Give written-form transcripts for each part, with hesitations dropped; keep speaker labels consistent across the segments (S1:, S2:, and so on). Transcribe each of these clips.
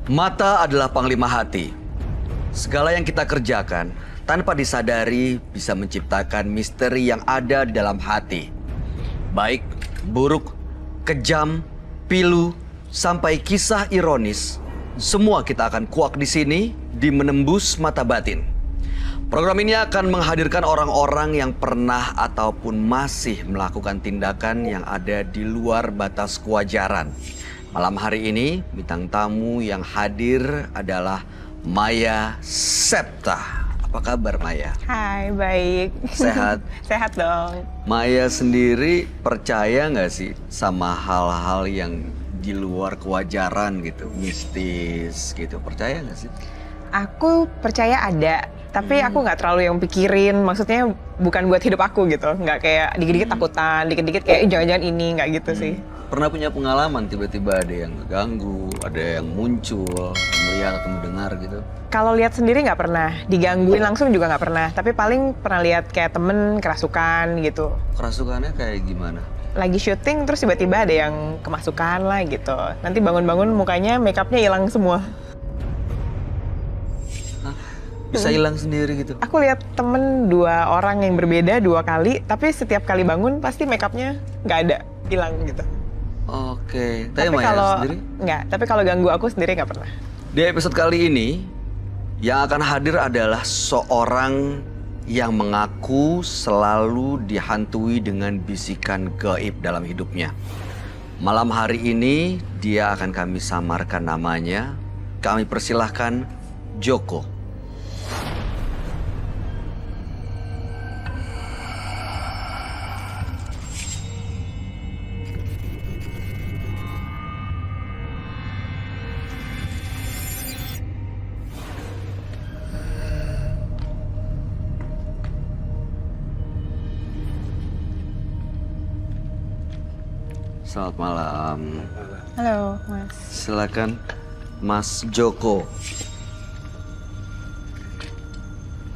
S1: Mata adalah panglima hati. Segala yang kita kerjakan tanpa disadari bisa menciptakan misteri yang ada di dalam hati. Baik, buruk, kejam, pilu, sampai kisah ironis. Semua kita akan kuak di sini di Menembus Mata Batin. Program ini akan menghadirkan orang-orang yang pernah ataupun masih melakukan tindakan yang ada di luar batas kewajaran. Malam hari ini, bintang tamu yang hadir adalah Maya Septa. Apa kabar, Maya?
S2: Hai, baik.
S1: Sehat?
S2: Sehat dong.
S1: Maya sendiri percaya nggak sih sama hal-hal yang di luar kewajaran gitu, mistis gitu? Percaya nggak sih?
S2: Aku percaya ada, tapi aku nggak terlalu yang pikirin. Maksudnya bukan buat hidup aku gitu. Nggak kayak dikit-dikit takutan, dikit-dikit kayak jangan-jangan ini, nggak gitu sih.
S1: Pernah punya pengalaman tiba-tiba ada yang ngeganggu, ada yang muncul, melihat atau mendengar gitu?
S2: Kalau lihat sendiri nggak pernah, digangguin langsung juga nggak pernah. Tapi paling pernah lihat kayak temen kerasukan gitu.
S1: Kerasukannya kayak gimana?
S2: Lagi syuting terus tiba-tiba ada yang kemasukan lah gitu. Nanti bangun-bangun mukanya make upnya hilang semua.
S1: Bisa hilang sendiri gitu?
S2: Aku lihat temen 2 orang yang berbeda 2 kali, tapi setiap kali bangun pasti make upnya nggak ada, hilang gitu.
S1: Oke, tapi
S2: Tapi
S1: Maya
S2: kalau
S1: sendiri?
S2: nggak, tapi kalau ganggu aku sendiri nggak pernah.
S1: Di episode kali ini, yang akan hadir adalah seorang yang mengaku selalu dihantui dengan bisikan gaib dalam hidupnya. Malam hari ini, dia akan kami samarkan namanya. Kami persilahkan Joko. Selamat malam.
S2: Halo, Mas.
S1: Silakan Mas Joko.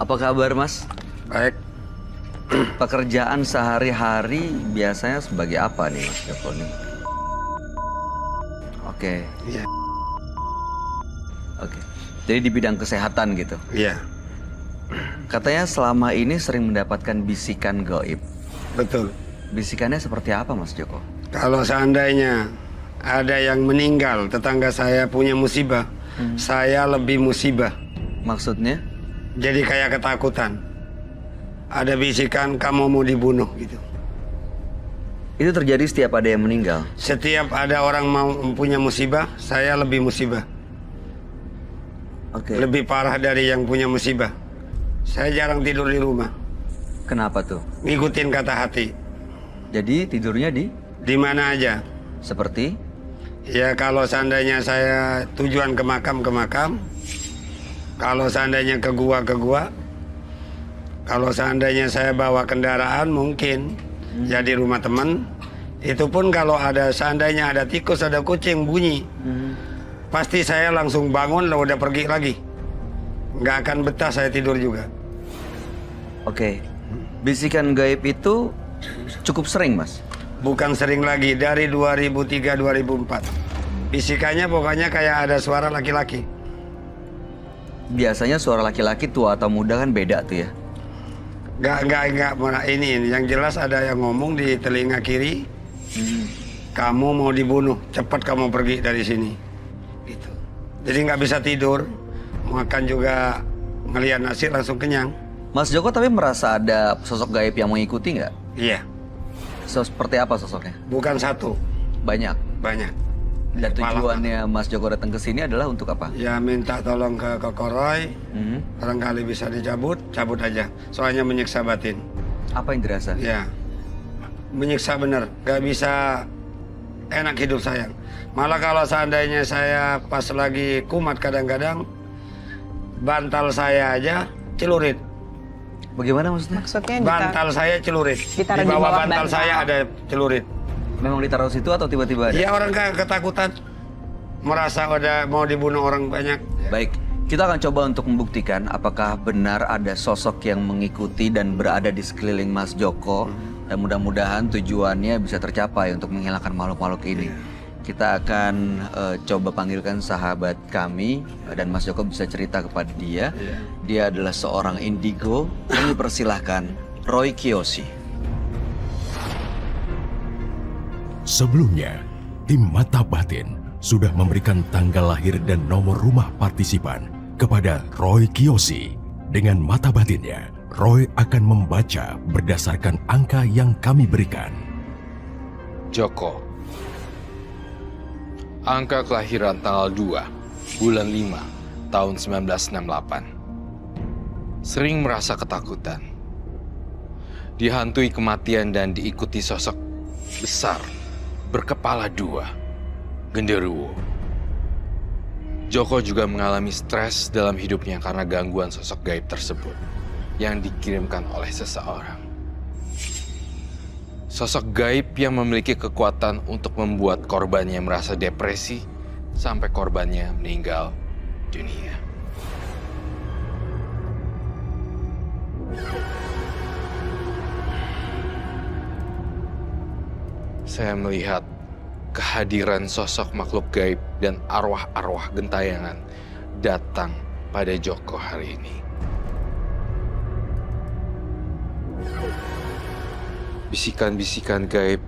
S1: Apa kabar, Mas?
S3: Baik,
S1: Pekerjaan sehari-hari biasanya sebagai apa nih, Mas Joko nih? Oke,
S3: iya,
S1: oke. Jadi di bidang kesehatan gitu.
S3: iya,
S1: Katanya selama ini sering mendapatkan bisikan gaib.
S3: betul.
S1: Bisikannya seperti apa, Mas Joko?
S3: Kalau seandainya ada yang meninggal, tetangga saya punya musibah, saya lebih musibah.
S1: Maksudnya?
S3: Jadi kayak ketakutan. Ada bisikan kamu mau dibunuh gitu.
S1: Itu terjadi setiap ada yang meninggal.
S3: Setiap ada orang mau punya musibah, saya lebih musibah.
S1: Oke.
S3: Lebih parah dari yang punya musibah. Saya jarang tidur di rumah.
S1: Kenapa tuh?
S3: Ngikutin kata hati.
S1: Jadi tidurnya
S3: Di mana aja.
S1: seperti?
S3: Ya kalau seandainya saya tujuan ke makam, kalau seandainya ke gua, kalau seandainya saya bawa kendaraan mungkin jadi rumah teman. Itu pun kalau ada seandainya ada tikus, ada kucing bunyi, pasti saya langsung bangun lalu udah pergi lagi. Nggak akan betah saya tidur juga.
S1: Oke. Bisikan gaib itu cukup sering, Mas?
S3: Bukan sering lagi, dari 2003-2004. Bisikannya pokoknya kayak ada suara laki-laki.
S1: Biasanya suara laki-laki tua atau muda kan beda tuh ya?
S3: Nggak. Ini yang jelas ada yang ngomong di telinga kiri, kamu mau dibunuh, cepat kamu pergi dari sini. Gitu. Jadi nggak bisa tidur, makan juga ngelihat nasi langsung kenyang.
S1: Mas Joko tapi merasa ada sosok gaib yang mengikuti nggak?
S3: Iya,
S1: Seperti apa sosoknya?
S3: bukan satu,
S1: Banyak.
S3: banyak.
S1: Dan
S3: Malah-
S1: tujuannya Mas Joko datang ke sini adalah untuk apa?
S3: Ya minta tolong ke Kokoroy, barangkali bisa dicabut, cabut aja. Soalnya menyiksa batin.
S1: Apa yang dirasa?
S3: Ya, menyiksa bener, nggak bisa enak hidup saya. Malah kalau seandainya saya pas lagi kumat kadang-kadang, bantal saya aja celurit.
S1: Bagaimana maksudnya?
S2: Maksudnya
S3: Bantal saya celurit.
S2: Ditaruh
S3: Di
S2: di
S3: bawah
S2: bawah
S3: bantal
S2: bantal.
S3: saya ada celurit.
S1: Memang ditaruh situ atau tiba-tiba ada?
S3: Ya orang kayak ketakutan, merasa ada mau dibunuh orang banyak.
S1: Baik, kita akan coba untuk membuktikan apakah benar ada sosok yang mengikuti dan berada di sekeliling Mas Joko. Dan mudah-mudahan tujuannya bisa tercapai untuk menghilangkan makhluk-makhluk ini. kita akan coba panggilkan sahabat kami dan Mas Joko bisa cerita kepada dia. Dia adalah seorang indigo. Kami persilahkan Roy Kiyoshi.
S4: Sebelumnya, tim Mata Batin sudah memberikan tanggal lahir dan nomor rumah partisipan kepada Roy Kiyoshi. Dengan mata batinnya, Roy akan membaca berdasarkan angka yang kami berikan.
S5: Joko. Angka kelahiran tanggal 2, bulan 5, tahun 1968. Sering merasa ketakutan. Dihantui kematian dan diikuti sosok besar, berkepala 2, genderuwo. Joko juga mengalami stres dalam hidupnya karena gangguan sosok gaib tersebut yang dikirimkan oleh seseorang. Sosok gaib yang memiliki kekuatan untuk membuat korbannya merasa depresi sampai korbannya meninggal dunia. Saya melihat kehadiran sosok makhluk gaib dan arwah-arwah gentayangan datang pada Joko hari ini. Bisikan-bisikan gaib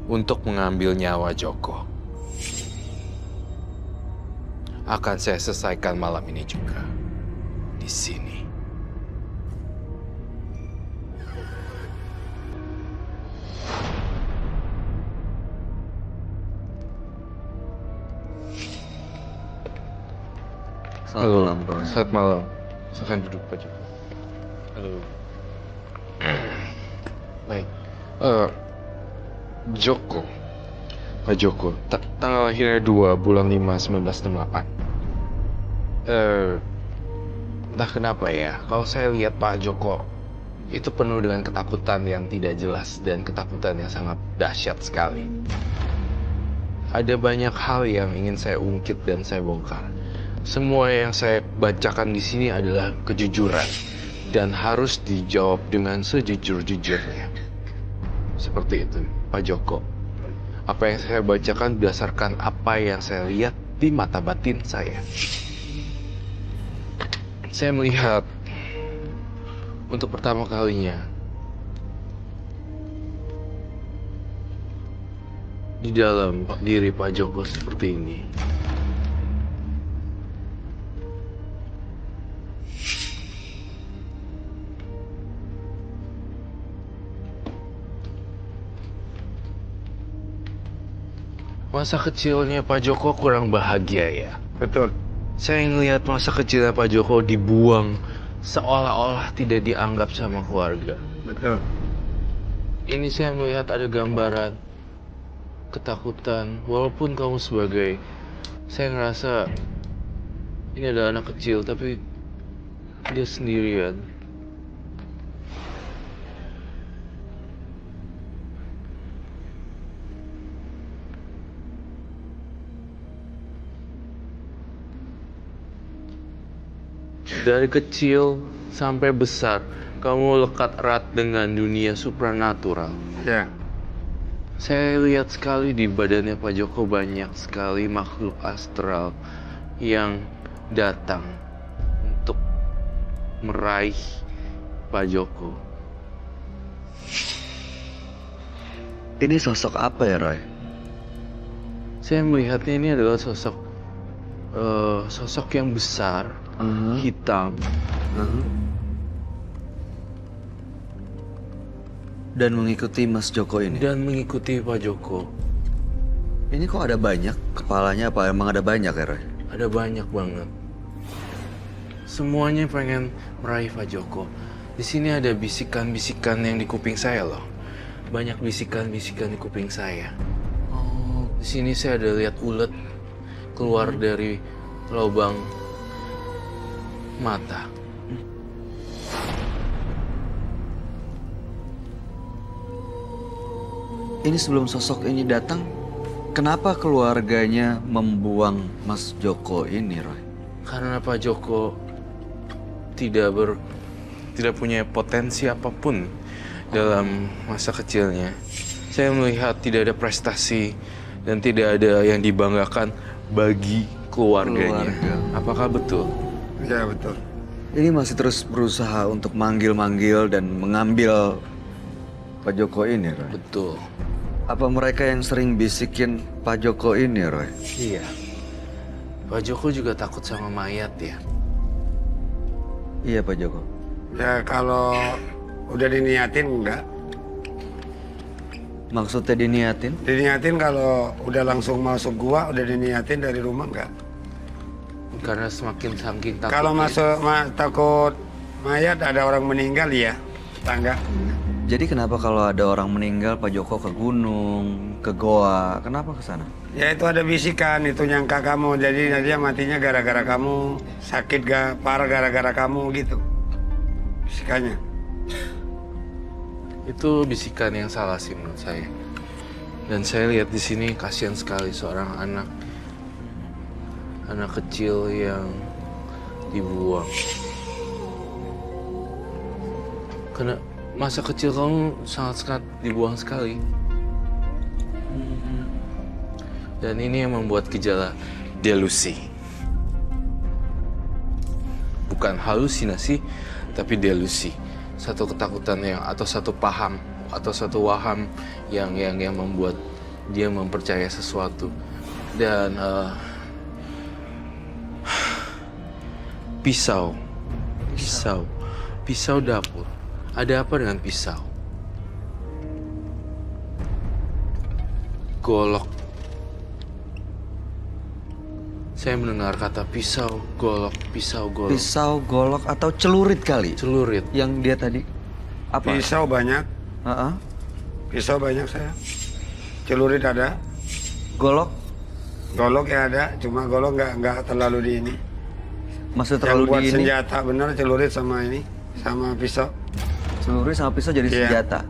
S5: untuk mengambil nyawa Joko akan saya selesaikan malam ini juga di sini.
S1: Selamat malam, Roy.
S5: Selamat malam. Silahkan duduk, Pak Joko. Halo. Baik. Joko. Pak Joko. Tanggal lahirnya 2 bulan 5 1968. Entah kenapa ya, kalau saya lihat Pak Joko itu penuh dengan ketakutan yang tidak jelas dan ketakutan yang sangat dahsyat sekali. Ada banyak hal yang ingin saya ungkit dan saya bongkar. Semua yang saya bacakan di sini adalah kejujuran dan harus dijawab dengan sejujur-jujurnya. Seperti itu, Pak Joko. Apa yang saya bacakan berdasarkan apa yang saya lihat di mata batin saya. Saya melihat untuk pertama kalinya di dalam diri Pak Joko seperti ini. Masa kecilnya Pak Joko kurang bahagia ya.
S3: Betul.
S5: Saya ngelihat masa kecilnya Pak Joko dibuang seolah-olah tidak dianggap sama keluarga.
S3: Betul.
S5: Ini saya melihat ada gambaran ketakutan. Walaupun kamu sebagai, saya ngerasa ini adalah anak kecil, tapi dia sendirian. Dari kecil sampai besar, kamu lekat erat dengan dunia supranatural.
S3: Ya.
S5: Saya lihat sekali di badannya Pak Joko banyak sekali makhluk astral yang datang untuk meraih Pak Joko.
S1: Ini sosok apa ya, Roy?
S5: Saya melihatnya ini adalah sosok yang besar, hitam.
S1: Dan mengikuti Mas Joko ini.
S5: Dan mengikuti Pak Joko.
S1: Ini kok ada banyak? Kepalanya apa emang ada banyak ya, Roy?
S5: Ada banyak banget. Semuanya pengen meraih Pak Joko. Di sini ada bisikan-bisikan yang di kuping saya loh. Banyak bisikan-bisikan di kuping saya. Oh, di sini saya ada lihat ulet keluar dari lubang mata.
S1: Ini sebelum sosok ini datang, kenapa keluarganya membuang Mas Joko ini, Roy?
S5: Karena Pak Joko tidak punya potensi apapun dalam masa kecilnya. Saya melihat tidak ada prestasi dan tidak ada yang dibanggakan bagi keluarganya.
S1: Keluarga.
S5: Apakah betul?
S3: Ya betul.
S1: Ini masih terus berusaha untuk manggil-manggil dan mengambil Pak Joko ini, Roy.
S5: Betul.
S1: Apa mereka yang sering bisikin Pak Joko ini, Roy?
S5: Iya. Pak Joko juga takut sama mayat ya.
S1: Iya, Pak Joko.
S3: Ya kalau udah diniatin enggak.
S1: Maksudnya diniatin?
S3: Diniatin kalau udah langsung masuk gua, udah diniatin dari rumah enggak.
S5: Karena semakin saking takut.
S3: Kalau masuk takut mayat ada orang meninggal ya, tangga.
S1: Jadi kenapa kalau ada orang meninggal Pak Joko ke gunung, ke goa, kenapa ke sana?
S3: Ya itu ada bisikan, itu nyangka kamu. Jadi dia matinya gara-gara kamu, sakit gak parah gara-gara kamu gitu. Bisikannya.
S5: Itu bisikan yang salah sih menurut saya. Dan saya lihat di sini kasihan sekali seorang anak kecil yang dibuang. Karena masa kecil kamu sangat dibuang sekali. Dan ini yang membuat gejala delusi. Bukan halusinasi, tapi delusi. Satu ketakutan yang atau satu paham atau satu waham yang membuat dia mempercayai sesuatu. Dan pisau dapur. Ada apa dengan pisau? Golok. Saya mendengar kata pisau, golok.
S1: Pisau, golok, atau celurit kali?
S5: Celurit.
S1: Yang dia tadi apa?
S3: Pisau banyak,
S1: Heeh.
S3: pisau banyak saya. Celurit ada,
S1: Golok?
S3: golok ya ada, cuma golok nggak terlalu di ini.
S1: Maksud
S3: Yang
S1: terlalu
S3: buat
S1: di ini?
S3: senjata benar celurit sama ini, sama pisau.
S1: Celurit sama pisau jadi
S3: Iya.
S1: senjata.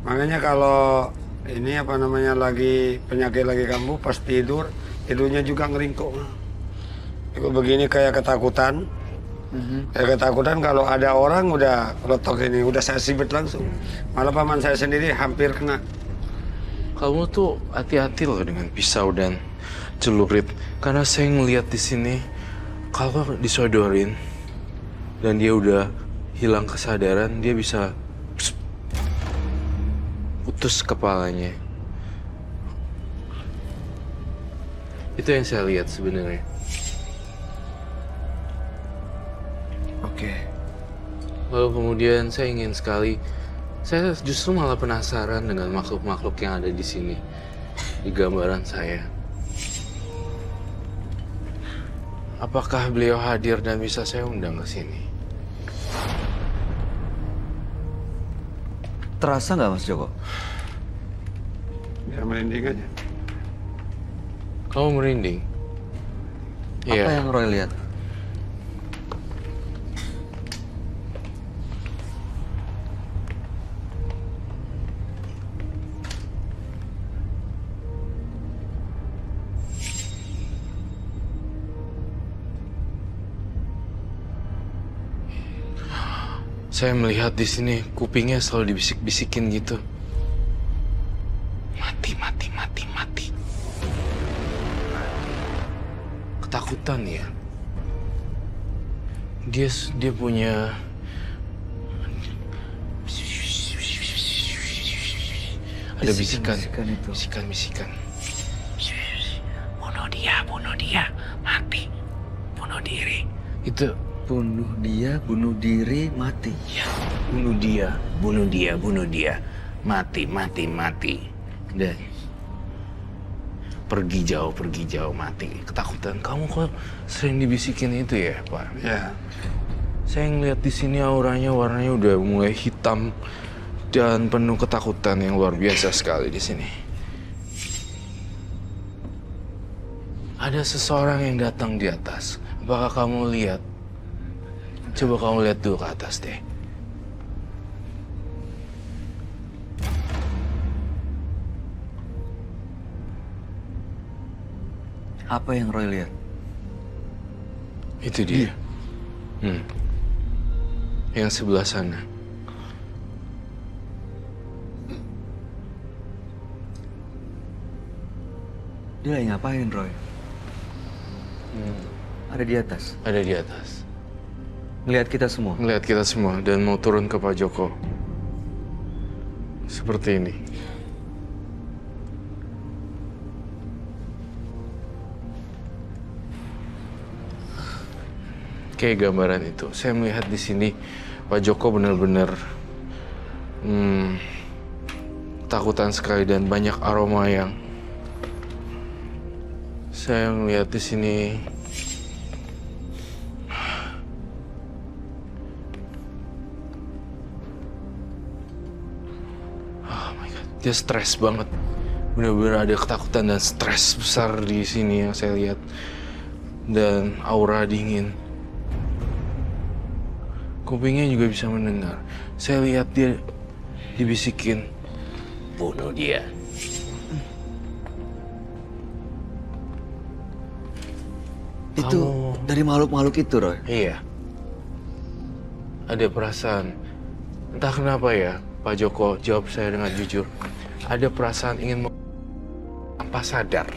S3: Makanya kalau ini apa namanya lagi penyakit lagi kambuh pas tidur, tidurnya juga ngeringkuk. Itu begini kayak ketakutan. Kayak ketakutan kalau ada orang udah letok ini, udah saya sibet langsung. Malah paman saya sendiri hampir kena.
S5: Kamu tuh hati-hati loh dengan pisau dan celurit. Karena saya ngeliat di sini kalau disodorin dan dia udah hilang kesadaran, dia bisa putus kepalanya. Itu yang saya lihat sebenarnya.
S1: Oke.
S5: Lalu kemudian saya ingin sekali, saya justru malah penasaran dengan makhluk-makhluk yang ada di sini, di gambaran saya. Apakah beliau hadir dan bisa saya undang ke sini?
S1: Terasa nggak Mas Joko?
S3: Biar merinding aja.
S5: Kamu merinding?
S1: Apa yang Roy lihat?
S5: Saya melihat di sini kupingnya selalu dibisik-bisikin gitu. Mati. Ketakutan ya. Dia punya ada bisikan
S1: itu.
S5: bisikan.
S6: Bunuh dia, mati, bunuh diri.
S5: Itu
S1: Bunuh dia, bunuh diri, mati.
S6: Bunuh dia, mati.
S5: dan pergi jauh, mati. Ketakutan. Kamu kok sering dibisikin itu ya, Pak?
S3: Ya.
S5: Saya ngeliat di sini auranya, warnanya udah mulai hitam dan penuh ketakutan yang luar biasa sekali di sini. Ada seseorang yang datang di atas. Apakah kamu lihat? Coba kamu lihat dulu ke atas deh.
S1: Apa yang Roy lihat?
S5: Itu dia. Yang sebelah sana.
S1: Dia lagi ngapain, Roy? Ada di atas.
S5: Ada di atas.
S1: Ngelihat kita semua.
S5: Ngeliat kita semua dan mau turun ke Pak Joko. Seperti ini. Kayak gambaran itu. Saya melihat di sini Pak Joko benar-benar takutan sekali dan banyak aroma yang saya melihat di sini. Oh my God, dia stres banget. Benar-benar ada ketakutan dan stres besar di sini yang saya lihat. Dan aura dingin. Kupingnya juga bisa mendengar. Saya lihat dia dibisikin, bunuh dia.
S1: Itu dari makhluk-makhluk itu, Roy.
S5: Iya. Ada perasaan. Entah kenapa ya, Pak Joko jawab saya dengan jujur. Ada perasaan ingin tanpa sadar.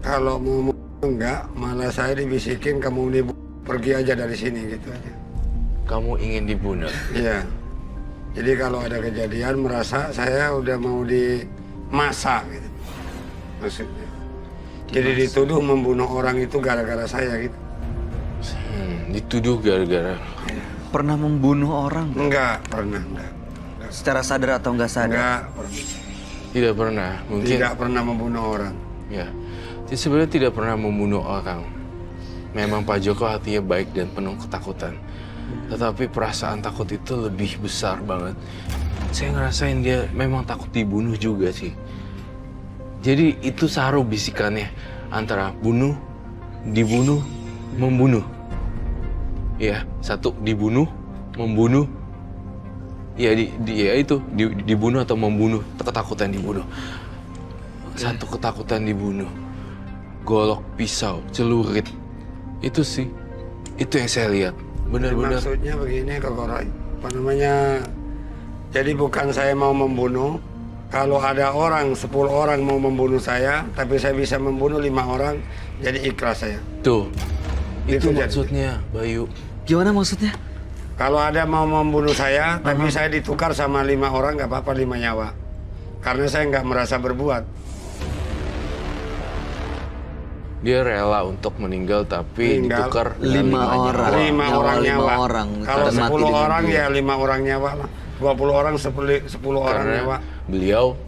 S3: Kalau mau enggak, malah saya dibisikin kamu pergi aja dari sini gitu aja.
S5: Kamu ingin dibunuh.
S3: Iya. Jadi kalau ada kejadian merasa saya udah mau dimasak gitu. Maksudnya. Jadi dituduh membunuh orang itu gara-gara saya gitu.
S5: Dituduh gara-gara.
S1: Pernah membunuh orang?
S3: Enggak pernah, enggak.
S1: Secara sadar atau nggak sadar?
S3: Enggak pernah.
S5: Tidak pernah. Mungkin.
S3: Tidak pernah membunuh orang.
S5: Ya. Dia sebenarnya tidak pernah membunuh orang. Memang Pak Joko hatinya baik dan penuh ketakutan. Tetapi perasaan takut itu lebih besar banget. Saya ngerasain dia memang takut dibunuh juga sih. Jadi itu saru bisikannya antara bunuh, dibunuh, membunuh. Ya, satu dibunuh, membunuh. Ya, dibunuh atau membunuh, ketakutan dibunuh. Satu ketakutan dibunuh. Golok pisau, celurit. Itu sih, itu yang saya lihat. Benar-benar.
S3: Maksudnya begini Kak Roy, apa namanya? Jadi bukan saya mau membunuh. Kalau ada 10 orang mau membunuh saya, tapi saya bisa membunuh 5 orang, jadi ikhlas saya.
S5: Tuh, itu
S3: jadi.
S5: maksudnya, Bayu.
S1: Gimana maksudnya?
S3: Kalau ada mau membunuh saya, tapi saya ditukar sama 5 orang, nggak apa-apa 5 nyawa. Karena saya nggak merasa berbuat.
S5: Dia rela untuk meninggal tapi ditukar dengan
S1: 5 orang.
S3: 5 orang nyawa.
S1: orang.
S3: Kalau
S1: Dan mati
S3: 10
S1: dengan
S3: orang
S1: dia.
S3: ya 5 orang nyawa lah. 20 orang 10 orang
S5: karena
S3: nyawa.
S5: beliau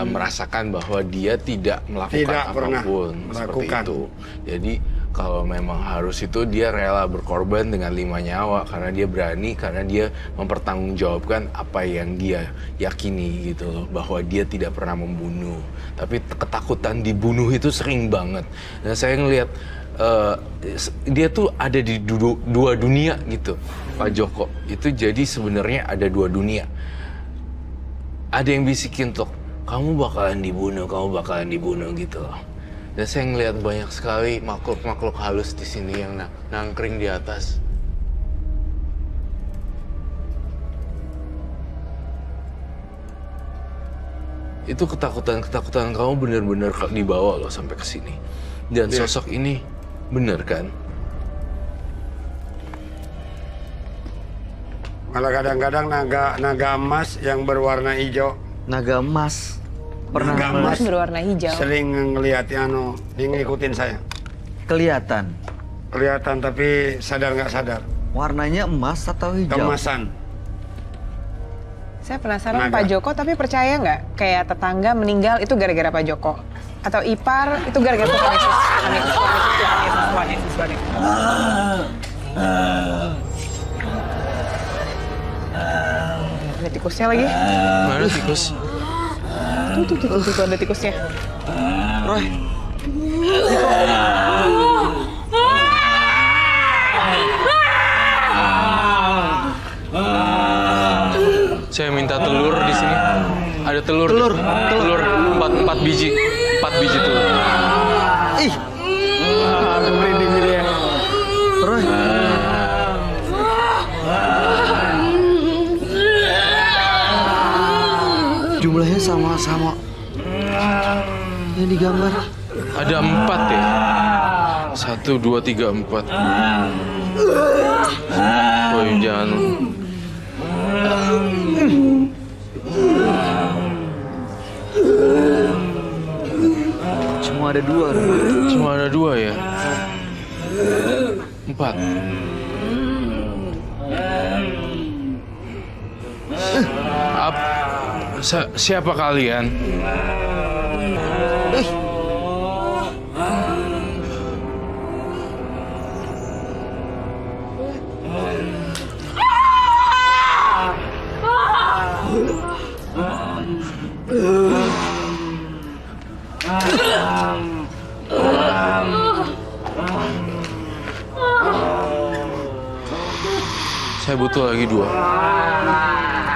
S5: merasakan bahwa dia tidak melakukan
S3: Tidak pernah
S5: apapun seperti
S3: melakukan.
S5: itu. Jadi kalau memang harus itu dia rela berkorban dengan 5 nyawa karena dia berani, karena dia mempertanggungjawabkan apa yang dia yakini gitu loh, bahwa dia tidak pernah membunuh. Tapi ketakutan dibunuh itu sering banget. Dan saya ngelihat dia tuh ada di dua dunia gitu, Pak Joko. Itu jadi sebenarnya ada 2 dunia. Ada yang bisikin tuh, kamu bakalan dibunuh gitu loh. Dan saya ngelihat banyak sekali makhluk-makhluk halus di sini yang nangkring di atas. Itu ketakutan kamu benar-benar dibawa loh sampai ke sini. Dan sosok ini benar kan?
S3: Malah kadang-kadang naga emas yang berwarna hijau.
S1: Naga emas. Pernah
S3: Naga emas
S2: berwarna hijau.
S3: sering ngelihat dia ngikutin saya.
S1: kelihatan.
S3: Kelihatan tapi sadar nggak sadar.
S1: Warnanya emas atau hijau?
S3: Kemasan.
S2: Saya penasaran
S3: Naga.
S2: Pak Joko, tapi percaya nggak kayak tetangga meninggal itu gara-gara Pak Joko? Atau ipar itu gara-gara Tuhan Yesus? Tuhan Yesus. Ada tikusnya lagi.
S5: Mana tikus?
S2: Tuh, ada tikusnya.
S1: Roy,
S5: Saya minta telur di sini. Ada telur. Telur 4 biji. 4 biji telur.
S1: ih,
S3: Aduh merinding gitu ya.
S1: Roy. Jumlahnya sama-sama. Yang digambar.
S5: Ada 4 ya? 1, 2, 3, 4. Woi, jangan.
S1: Cuma ada 2, Roy.
S5: Cuma ada 2 ya? 4. Siapa kalian? Saya butuh lagi 2.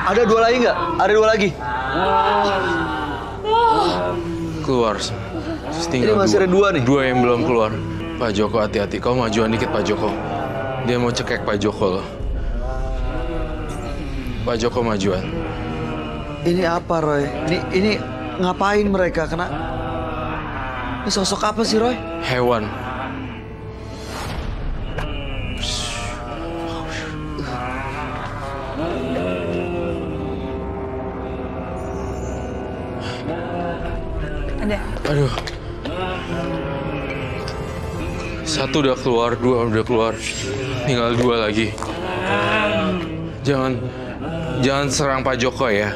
S1: Ada 2 lagi nggak? Ada 2 lagi.
S5: Keluar.
S1: Ini masih ada 2 nih.
S5: 2 yang belum keluar. Pak Joko, hati-hati. Kau majuan dikit, Pak Joko. Dia mau cekek Pak Joko loh. Pak Joko majuan.
S1: Ini apa, Roy? Ini ngapain mereka? Ini sosok apa sih, Roy?
S5: Hewan.
S2: Ada.
S5: Aduh. 1 udah keluar, 2 udah keluar. Tinggal 2 lagi. Jangan serang Pak Joko ya.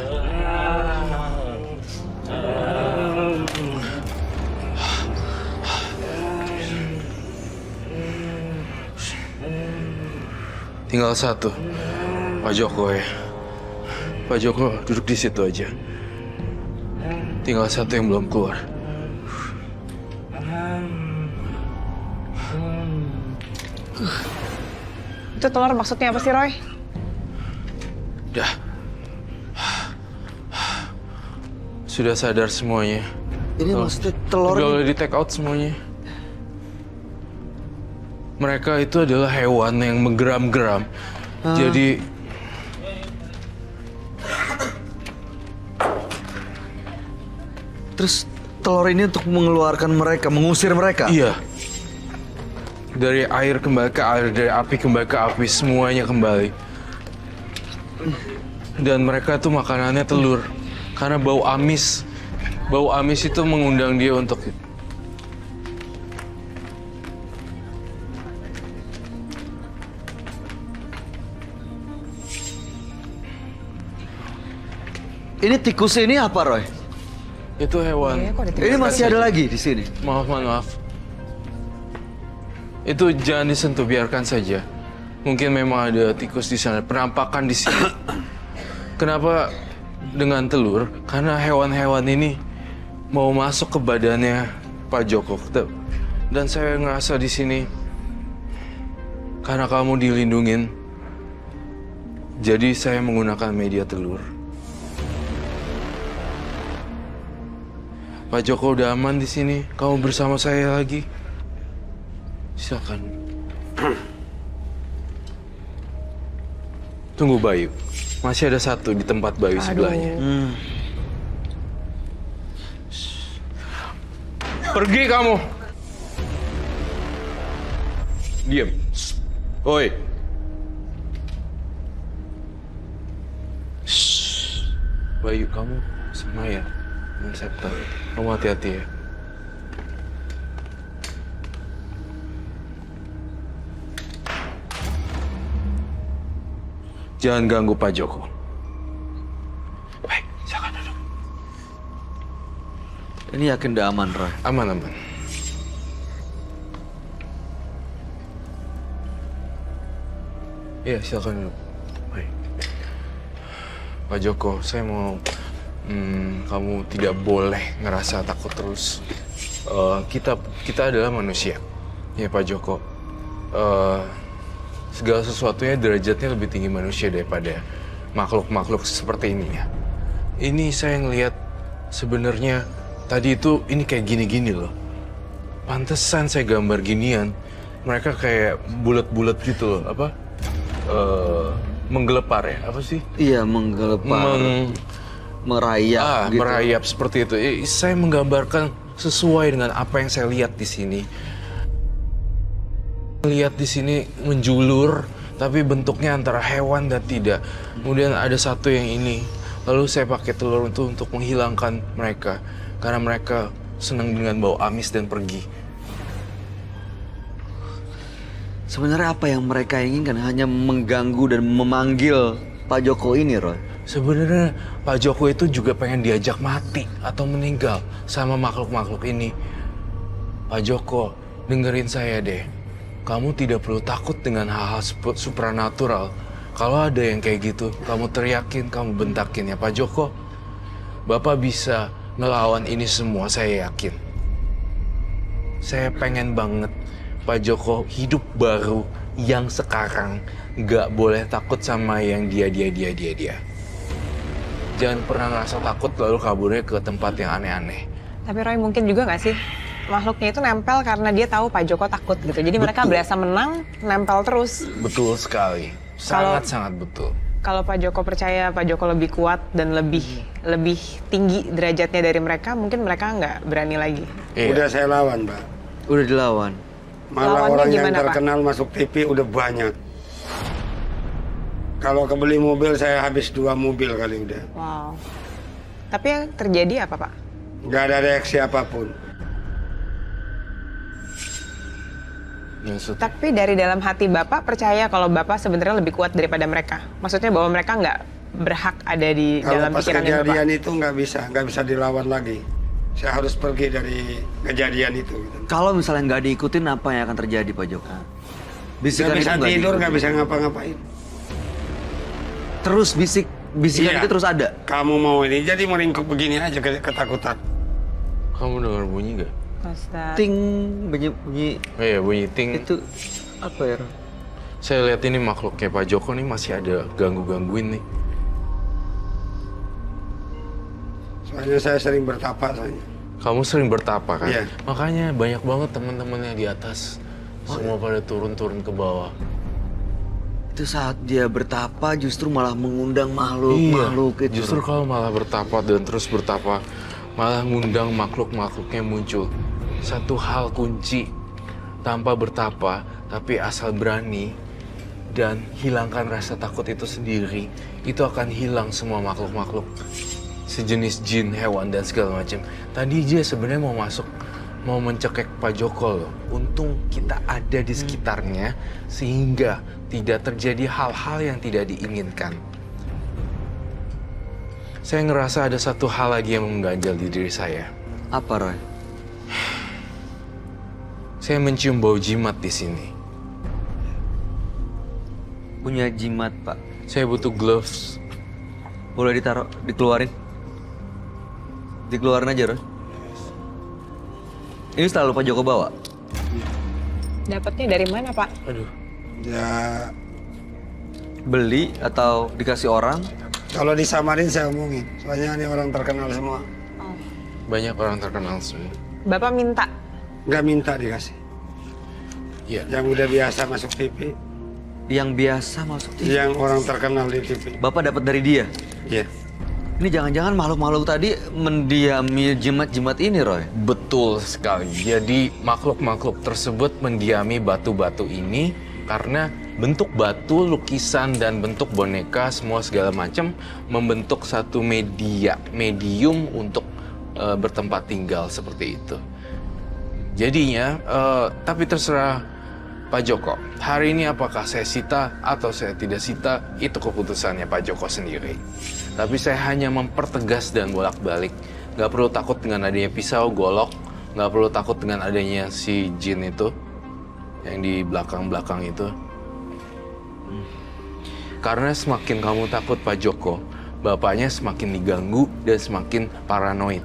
S5: Tinggal 1. Pak Joko ya. Pak Joko duduk di situ aja. Tinggal 1 yang belum keluar.
S2: Itu telur maksudnya apa sih, Roy?
S5: Udah. Sudah sadar semuanya.
S1: Ini maksudnya telur.
S5: Udah boleh di take out semuanya. Mereka itu adalah hewan yang menggeram-geram. Jadi
S1: Terus telur ini untuk mengeluarkan mereka, mengusir mereka.
S5: iya. Dari air kembali ke air, dari api kembali ke api, semuanya kembali. Dan mereka tuh makanannya telur. Karena bau amis. Bau amis itu mengundang dia untuk
S1: Ini tikus ini apa, Roy?
S5: itu hewan.
S2: Iya, kok ada
S1: Ini masih ada lagi di sini.
S5: Maaf. Itu jangan disentuh, biarkan saja. Mungkin memang ada tikus di sana, penampakan di sini. Kenapa dengan telur? Karena hewan-hewan ini mau masuk ke badannya Pak Joko. Dan saya ngerasa di sini karena kamu dilindungin. Jadi saya menggunakan media telur. Pak Joko udah aman di sini. Kamu bersama saya lagi. Silakan. Tunggu Bayu. Masih ada 1 di tempat Bayu sebelahnya. Pergi kamu. Diam. Oi. Bayu, kamu sama ya. Dan Septa, kamu hati-hati ya. Jangan ganggu Pak Joko. Baik, silakan duduk.
S1: Ini yakin udah aman, Roy?
S5: Aman. Iya, silakan duduk. Baik. Pak Joko, saya mau kamu tidak boleh ngerasa takut terus. Kita adalah manusia, ya Pak Joko. Segala sesuatunya derajatnya lebih tinggi manusia daripada makhluk-makhluk seperti ini ya. Ini saya ngelihat sebenarnya tadi itu ini kayak gini-gini loh. Pantesan saya gambar ginian. Mereka kayak bulat-bulat gitu loh, apa? Menggelepar ya, apa sih?
S1: Iya, menggelepar. Merayap gitu.
S5: Merayap seperti itu. Saya menggambarkan sesuai dengan apa yang saya lihat di sini. Lihat di sini menjulur, tapi bentuknya antara hewan dan tidak. Kemudian ada satu yang ini. Lalu saya pakai telur itu untuk menghilangkan mereka, karena mereka senang dengan bau amis dan pergi.
S1: Sebenarnya apa yang mereka inginkan hanya mengganggu dan memanggil Pak Joko ini, Roy.
S5: Sebenarnya Pak Joko itu juga pengen diajak mati atau meninggal sama makhluk-makhluk ini. Pak Joko, dengerin saya deh. Kamu tidak perlu takut dengan hal-hal supranatural. Kalau ada yang kayak gitu, kamu teriakin, kamu bentakin ya Pak Joko. Bapak bisa ngelawan ini semua, saya yakin. Saya pengen banget Pak Joko hidup baru yang sekarang nggak boleh takut sama yang dia. Jangan pernah ngerasa takut lalu kaburnya ke tempat yang aneh-aneh.
S2: Tapi Roy, mungkin juga nggak sih makhluknya itu nempel karena dia tahu Pak Joko takut gitu. Jadi mereka berasa menang, nempel terus.
S5: Betul sekali. Sangat-sangat betul.
S2: Kalau Pak Joko percaya Pak Joko lebih kuat dan lebih tinggi derajatnya dari mereka, mungkin mereka nggak berani lagi.
S5: Iya.
S3: Udah saya lawan, Mbak.
S1: Udah dilawan.
S3: Malah
S2: Lawannya
S3: orang yang
S2: gimana, Pak?
S3: terkenal masuk TV udah banyak. Kalau kebeli mobil saya habis 2 mobil kali udah.
S2: Wow. Tapi yang terjadi apa, Pak?
S3: Nggak ada reaksi apapun.
S5: Maksud,
S2: Tapi dari dalam hati Bapak percaya kalau Bapak sebenarnya lebih kuat daripada mereka. Maksudnya bahwa mereka nggak berhak ada di
S3: Kalau
S2: dalam
S3: pas
S2: pikirannya Bapak.
S3: kejadian itu nggak bisa dilawan lagi. Saya harus pergi dari kejadian itu. Gitu.
S1: Kalau misalnya nggak diikutin, apa yang akan terjadi, Pak Joko? Bisikan
S3: Nggak bisa
S1: itu
S3: tidur,
S1: diikutin.
S3: nggak bisa ngapa-ngapain.
S1: Terus bisikan
S3: Iya.
S1: itu terus ada.
S3: Kamu mau ini, jadi meringkuk begini aja ketakutan.
S5: kamu dengar bunyi nggak?
S2: Ustaz.
S1: Ting, bunyi
S5: Oh iya, bunyi ting.
S1: itu apa ya? Roy?
S5: Saya lihat ini makhluknya Pak Joko nih masih ada gangguin nih.
S3: Soalnya saya sering bertapa soalnya.
S5: Kamu sering bertapa kan?
S3: Iya.
S5: Makanya banyak banget teman-temannya di atas. Semua pada turun-turun ke bawah.
S1: Itu saat dia bertapa justru malah mengundang makhluk itu.
S5: Justru kalau malah bertapa dan terus bertapa, malah ngundang makhluk-makhluknya muncul. Satu hal kunci, tanpa bertapa, tapi asal berani dan hilangkan rasa takut itu sendiri, itu akan hilang semua makhluk-makhluk. Sejenis jin, hewan, dan segala macam. Tadi dia sebenarnya mau masuk, mau mencekik Pak Joko loh. Untung kita ada di sekitarnya, sehingga tidak terjadi hal-hal yang tidak diinginkan. Saya ngerasa ada satu hal lagi yang mengganjal di diri saya.
S1: Apa, Roy?
S5: Saya mencium bau jimat di sini.
S1: Punya jimat, Pak.
S5: Saya butuh gloves.
S1: Boleh dikeluarin? Dikeluarin aja, Roy. Ini selalu Pak Joko bawa?
S2: Dapatnya dari mana, Pak?
S5: Aduh,
S3: Ya,
S1: Beli atau dikasih orang?
S3: kalau disamarin saya omongin. Soalnya ini orang terkenal semua.
S5: banyak orang terkenal semua.
S2: Bapak minta.
S3: Nggak minta dikasih.
S5: Iya.
S3: Yang udah biasa masuk TV,
S1: Yang biasa masuk TV.
S3: yang orang terkenal di TV.
S1: Bapak dapat dari dia?
S3: Iya.
S1: Ini jangan-jangan makhluk-makhluk tadi mendiami jimat-jimat ini, Roy?
S5: Betul sekali. Jadi makhluk-makhluk tersebut mendiami batu-batu ini karena bentuk batu, lukisan, dan bentuk boneka semua segala macam membentuk satu medium untuk bertempat tinggal seperti itu. Jadinya, tapi terserah Pak Joko. Hari ini apakah saya sita atau saya tidak sita, itu keputusannya Pak Joko sendiri. Tapi saya hanya mempertegas dan bolak-balik. Nggak perlu takut dengan adanya pisau, golok. Nggak perlu takut dengan adanya si jin itu. Yang di belakang-belakang itu. Karena semakin kamu takut Pak Joko, bapaknya semakin diganggu dan semakin paranoid.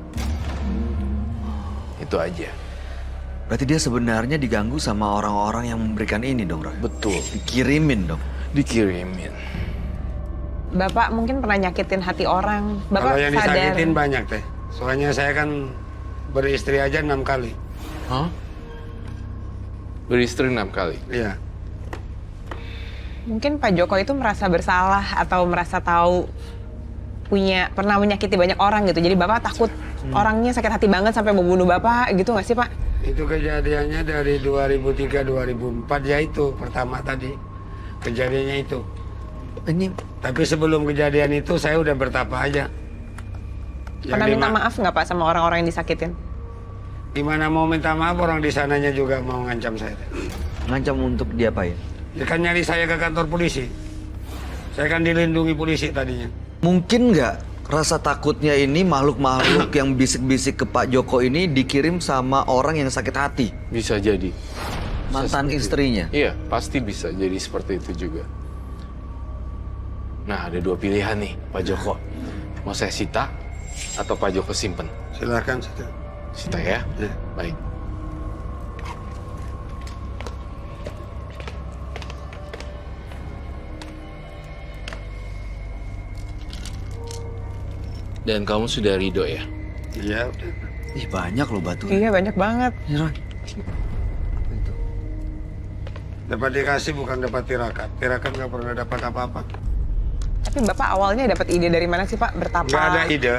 S5: Itu aja.
S1: Berarti dia sebenarnya diganggu sama orang-orang yang memberikan ini dong, Roy?
S5: Betul.
S1: Dikirimin dong?
S5: Dikirimin.
S2: Bapak mungkin pernah nyakitin hati orang. Bapak
S3: Kalau yang
S2: sadar.
S3: disakitin banyak teh. Soalnya saya kan beristri aja 6 kali.
S5: Hah? Beristri 6 kali?
S3: Iya.
S2: Mungkin Pak Joko itu merasa bersalah atau merasa tahu pernah menyakiti banyak orang gitu. Jadi Bapak takut orangnya sakit hati banget sampai mau bunuh Bapak gitu nggak sih Pak?
S3: Itu kejadiannya dari 2003-2004 ya itu pertama tadi. Kejadiannya itu.
S1: Ini
S3: Tapi sebelum kejadian itu saya udah bertapa aja.
S2: Pernah minta maaf nggak Pak sama orang-orang yang disakitin?
S3: Gimana mau minta maaf, orang di sananya juga mau ngancam saya.
S1: ngancam untuk diapain?
S3: Dia kan nyari saya ke kantor polisi. Saya kan dilindungi polisi tadinya.
S1: Mungkin nggak rasa takutnya ini makhluk-makhluk yang bisik-bisik ke Pak Joko ini dikirim sama orang yang sakit hati,
S5: Bisa jadi.
S1: mantan
S5: seperti itu.
S1: istrinya.
S5: Iya, pasti bisa jadi seperti itu juga. Nah, ada dua pilihan nih, Pak Joko. Mau saya sita atau Pak Joko simpen?
S3: Silakan saja.
S5: Sita ya?
S3: Ya.
S5: Baik. Dan kamu sudah ridho ya?
S3: Iya, udah.
S1: Ih banyak loh batu.
S2: Iya banyak banget.
S1: Ini, Roy. Apa itu?
S3: Dapat dikasih bukan dapat tirakat. Tirakat nggak pernah dapat apa-apa.
S2: Tapi Bapak awalnya dapat ide dari mana sih Pak bertapa?
S3: Nggak ada ide.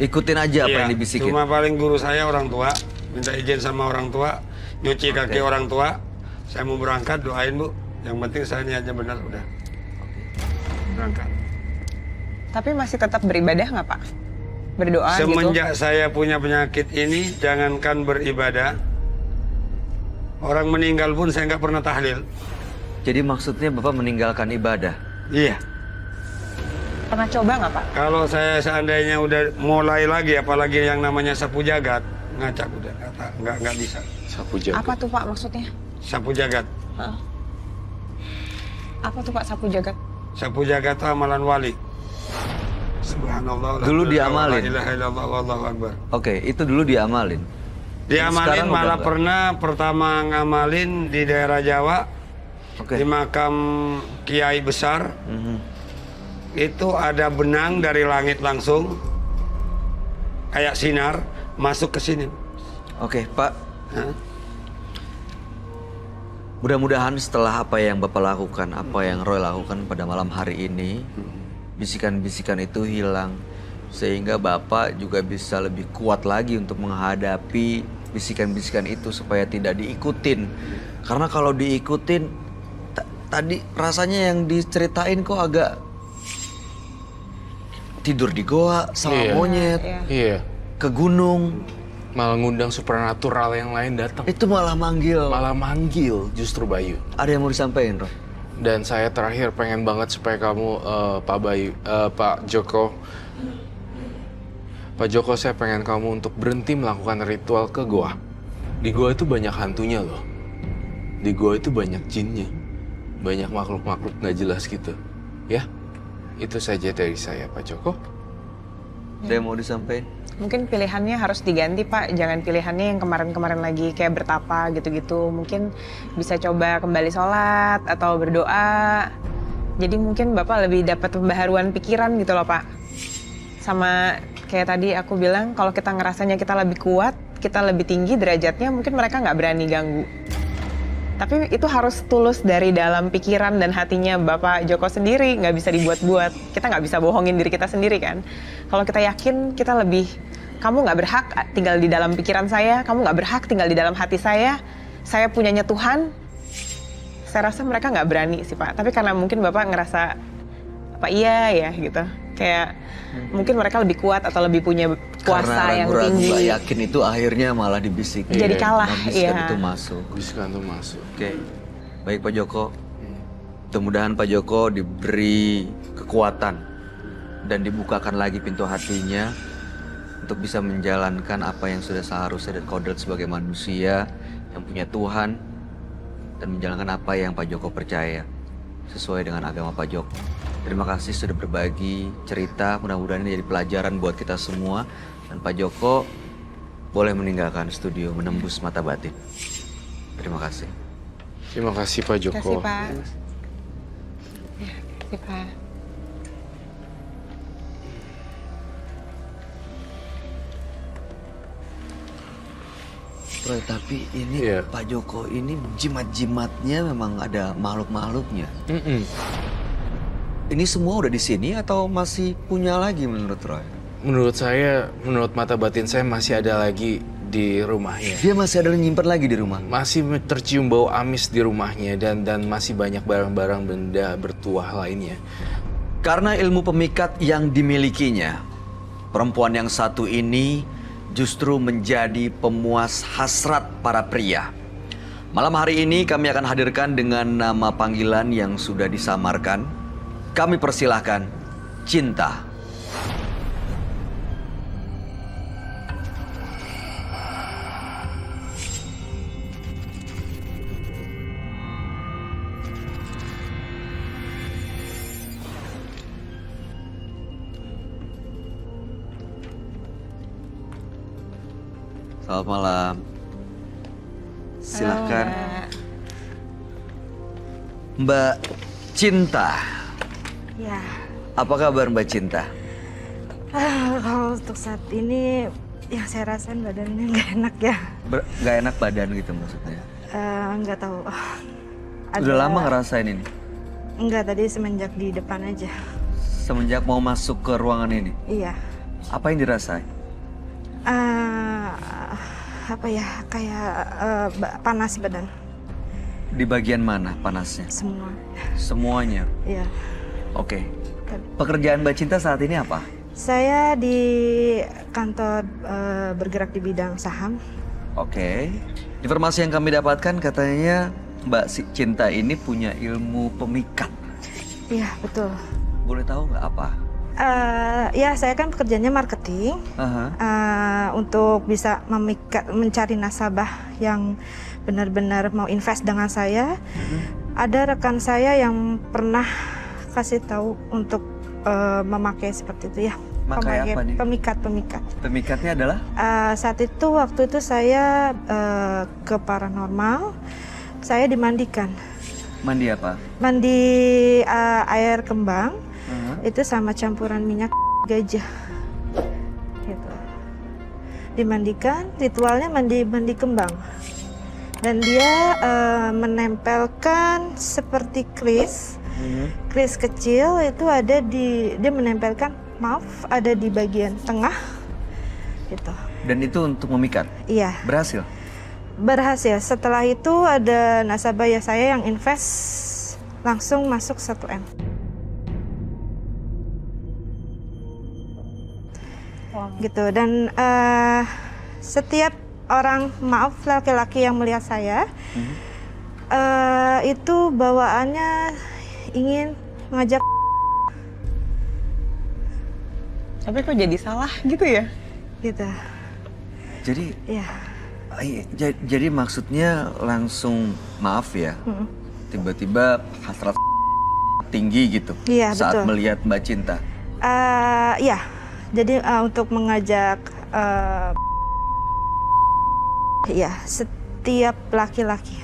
S1: Ikutin aja apa
S3: Iya,
S1: yang dibisikin.
S3: Cuma paling guru saya orang tua. Minta izin sama orang tua. Nyuci kaki
S1: Oke.
S3: orang tua. Saya mau berangkat, doain Bu. Yang penting saya niatnya benar, udah. Berangkat.
S2: Tapi masih tetap beribadah nggak Pak? Berdoa gitu?
S3: Semenjak saya punya penyakit ini, jangankan beribadah. Orang meninggal pun saya nggak pernah tahlil.
S1: Jadi maksudnya Bapak meninggalkan ibadah.
S3: Iya.
S2: Pernah coba nggak Pak?
S3: Kalau saya seandainya udah mulai lagi, apalagi yang namanya sapu jagat, ngacak udah, nggak bisa.
S5: Sapu jagat.
S2: Apa tuh Pak maksudnya?
S3: Sapu jagat.
S2: Hah? Apa tuh Pak sapu jagat?
S3: Sapu jagat itu amalan wali. Subhanallah.
S1: Dulu diamalin.
S3: La ilaha illallah, wallahu akbar.
S1: Oke, itu dulu diamalin.
S3: Diamalin
S1: Sekarang udah
S3: malah
S1: enggak?
S3: pernah pertama ngamalin di daerah Jawa,
S1: Oke.
S3: di makam kiai besar.
S1: Mhm.
S3: Itu ada benang dari langit langsung, kayak sinar, masuk ke sini.
S1: Oke, Pak.
S3: Hah?
S1: Mudah-mudahan setelah apa yang Bapak lakukan, apa yang Roy lakukan pada malam hari ini, bisikan-bisikan itu hilang. Sehingga Bapak juga bisa lebih kuat lagi untuk menghadapi bisikan-bisikan itu supaya tidak diikutin. Karena kalau diikutin, tadi rasanya yang diceritain kok agak tidur di goa sama
S5: Iya.
S1: monyet,
S2: Iya.
S5: Iya.
S1: ke gunung,
S5: Malah ngundang supernatural yang lain datang.
S1: itu malah manggil.
S5: Malah manggil justru Bayu.
S1: Ada yang mau disampaikan, Roy?
S5: Dan saya terakhir pengen banget supaya kamu Pak Bayu, Pak Joko, Pak Joko, saya pengen kamu untuk berhenti melakukan ritual ke goa. Di goa itu banyak hantunya loh. Di goa itu banyak jinnya, banyak makhluk-makhluk nggak jelas gitu. Ya, itu saja dari saya, Pak Joko.
S1: Ada yang mau disampaikan?
S2: Mungkin pilihannya harus diganti Pak, jangan pilihannya yang kemarin-kemarin lagi kayak bertapa gitu-gitu. Mungkin bisa coba kembali sholat atau berdoa. Jadi mungkin Bapak lebih dapat pembaharuan pikiran gitu loh Pak. Sama kayak tadi aku bilang, kalau kita ngerasanya kita lebih kuat, kita lebih tinggi derajatnya, mungkin mereka nggak berani ganggu. Tapi itu harus tulus dari dalam pikiran dan hatinya Bapak Joko sendiri, nggak bisa dibuat-buat. Kita nggak bisa bohongin diri kita sendiri kan. Kalau kita yakin, kita lebih, kamu nggak berhak tinggal di dalam pikiran saya, kamu nggak berhak tinggal di dalam hati saya punyanya Tuhan. Saya rasa mereka nggak berani sih Pak. Tapi karena mungkin Bapak ngerasa, apa iya ya gitu. Kayak mungkin mereka lebih kuat atau lebih punya kuasa
S1: Karena
S2: yang
S1: ragu-ragu
S2: tinggi.
S1: gak yakin itu akhirnya malah dibisikin.
S2: Jadi kalah,
S1: Bisikan
S2: iya.
S1: itu masuk.
S5: Bisikan tuh masuk.
S1: Oke, baik Pak Joko. Mudah-mudahan Pak Joko diberi kekuatan dan dibukakan lagi pintu hatinya untuk bisa menjalankan apa yang sudah seharusnya dan kodrat sebagai manusia yang punya Tuhan dan menjalankan apa yang Pak Joko percaya sesuai dengan agama Pak Joko. Terima kasih sudah berbagi cerita, mudah-mudahan ini jadi pelajaran buat kita semua dan Pak Joko boleh meninggalkan studio menembus mata batin. Terima kasih.
S5: Terima kasih Pak Joko.
S2: Terima kasih Pak. Ya, terima kasih Pak.
S1: Roy, tapi ini
S5: Iya.
S1: Pak Joko ini jimat-jimatnya memang ada makhluk-makhluknya.
S5: Mm-mm.
S1: Ini semua udah di sini atau masih punya lagi menurut Roy?
S5: menurut mata batin saya masih ada lagi di rumahnya.
S1: Dia masih ada yang nyimpen lagi di rumah.
S5: Masih tercium bau amis di rumahnya dan masih banyak barang-barang benda bertuah lainnya.
S1: Karena ilmu pemikat yang dimilikinya, perempuan yang satu ini justru menjadi pemuas hasrat para pria. Malam hari ini kami akan hadirkan dengan nama panggilan yang sudah disamarkan. Kami persilahkan Cinta. Selamat malam. Silahkan. Mbak Cinta.
S7: Ya,
S1: Apa kabar Mbak Cinta?
S7: kalau untuk saat ini yang saya rasain badannya nggak enak ya.
S1: Gak enak badan gitu maksudnya?
S7: Nggak tahu.
S1: Udah lama ngerasain ini?
S7: Enggak, tadi semenjak di depan aja.
S1: Semenjak mau masuk ke ruangan ini?
S7: Iya.
S1: Apa yang dirasain?
S7: Apa ya, kayak panas badan.
S1: Di bagian mana panasnya?
S7: Semua.
S1: Semuanya?
S7: Iya.
S1: Oke. Pekerjaan Mbak Cinta saat ini apa?
S7: Saya di kantor bergerak di bidang saham.
S1: Oke. Informasi yang kami dapatkan katanya Mbak Cinta ini punya ilmu pemikat.
S7: Iya, betul.
S1: Boleh tahu nggak apa?
S7: Ya, saya kan pekerjaannya marketing. Untuk bisa mencari nasabah yang benar-benar mau invest dengan saya. Ada rekan saya yang pernah kasih tahu untuk memakai seperti itu ya.
S1: Memakai apa nih?
S7: Pemikat.
S1: Pemikatnya adalah?
S7: Waktu itu saya ke paranormal. Saya dimandikan.
S1: Mandi apa?
S7: Mandi air kembang. Itu sama campuran minyak gajah. Gitu. Dimandikan, ritualnya mandi kembang. Dan dia menempelkan seperti kris kecil itu ada dia menempelkan ada di bagian tengah gitu.
S1: Dan itu untuk memikat?
S7: Iya. Berhasil. Setelah itu ada nasabah ya saya yang invest langsung masuk 1M. Gitu. Dan setiap orang, maaf, laki-laki yang melihat saya itu bawaannya ingin ngajak.
S2: Tapi kok jadi salah gitu ya?
S7: Gitu.
S1: Jadi,
S7: ya.
S1: Jadi maksudnya langsung, maaf ya, tiba-tiba hasrat tinggi gitu
S7: Iya,
S1: saat
S7: betul.
S1: melihat Mbak Cinta.
S7: Ya, jadi untuk mengajak ya setiap laki-laki.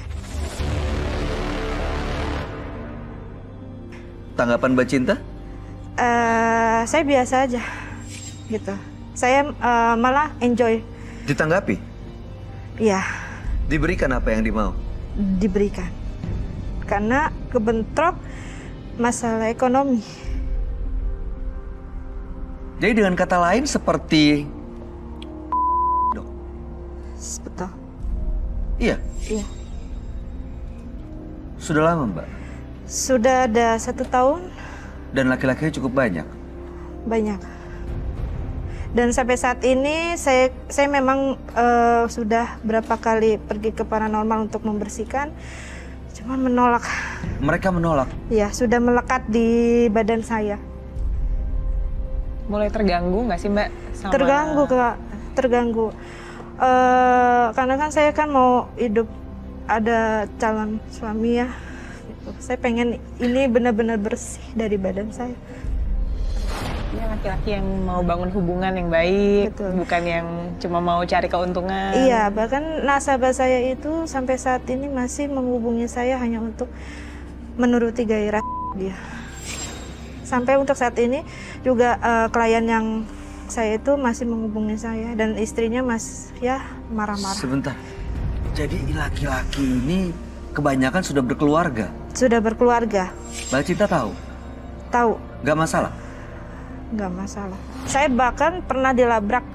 S1: Tanggapan Mbak Cinta?
S7: Saya biasa aja, gitu. Saya malah enjoy.
S1: Ditanggapi?
S7: Iya.
S1: Diberikan apa yang dimau?
S7: Diberikan. Karena kebentrok masalah ekonomi.
S1: Jadi dengan kata lain seperti dok.
S7: Betul.
S1: Iya.
S7: Iya.
S1: Sudah lama Mbak?
S7: Sudah ada 1 tahun.
S1: Dan laki-lakinya cukup banyak?
S7: Banyak. Dan sampai saat ini saya memang sudah berapa kali pergi ke paranormal untuk membersihkan, cuma menolak.
S1: Mereka menolak?
S7: Ya, sudah melekat di badan saya.
S2: Mulai terganggu nggak sih Mbak? Sama...
S7: Terganggu Kak, terganggu. Karena kan saya kan mau hidup, ada calon suami ya. Saya pengen ini benar-benar bersih dari badan saya.
S2: Ini laki-laki yang mau bangun hubungan yang baik,
S7: Betul.
S2: bukan yang cuma mau cari keuntungan.
S7: Iya, bahkan nasabah saya itu sampai saat ini masih menghubungi saya hanya untuk menuruti gairah dia. Sampai untuk saat ini juga klien yang saya itu masih menghubungi saya dan istrinya ya marah-marah.
S1: Sebentar, jadi laki-laki ini kebanyakan sudah berkeluarga?
S7: Sudah berkeluarga.
S1: Mbak Cinta tahu?
S7: Tahu.
S1: Gak masalah?
S7: Nggak masalah. Saya bahkan pernah dilabrak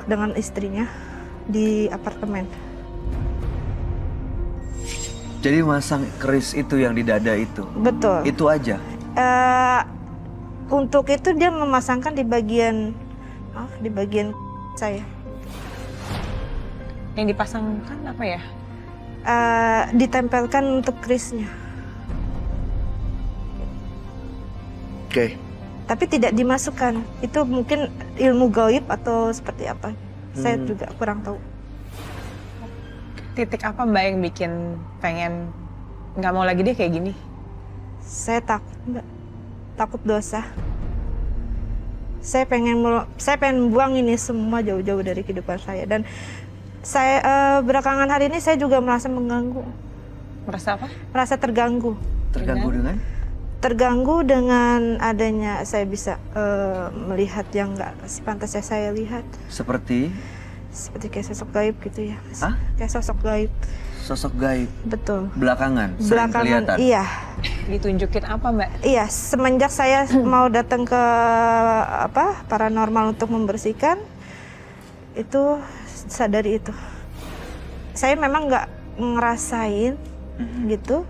S7: dengan istrinya di apartemen.
S1: Jadi masang keris itu yang di dada itu?
S7: Betul.
S1: Itu aja?
S7: Untuk itu dia memasangkan di bagian saya.
S2: Yang dipasangkan apa ya?
S7: Ditempelkan untuk kerisnya.
S1: Oke.
S7: Tapi tidak dimasukkan. Itu mungkin ilmu gaib atau seperti apa. Saya juga kurang tahu.
S2: Titik apa Mbak yang bikin pengen nggak mau lagi deh kayak gini?
S7: Saya takut, Mbak. Takut dosa. Saya pengen buang ini semua jauh-jauh dari kehidupan saya. Dan saya belakangan hari ini saya juga merasa mengganggu.
S2: Merasa apa?
S7: Merasa terganggu.
S1: Terganggu dengan?
S7: Terganggu dengan adanya saya bisa melihat yang nggak sepantasnya saya lihat.
S1: Seperti
S7: Kayak sosok gaib gitu ya.
S1: Hah?
S7: Kayak sosok gaib.
S1: sosok gaib?
S7: Betul.
S1: Belakangan? Sering kelihatan?
S7: Iya.
S2: Ditunjukin apa Mbak?
S7: Iya, semenjak saya mau datang ke paranormal untuk membersihkan, itu sadari itu. Saya memang nggak ngerasain gitu.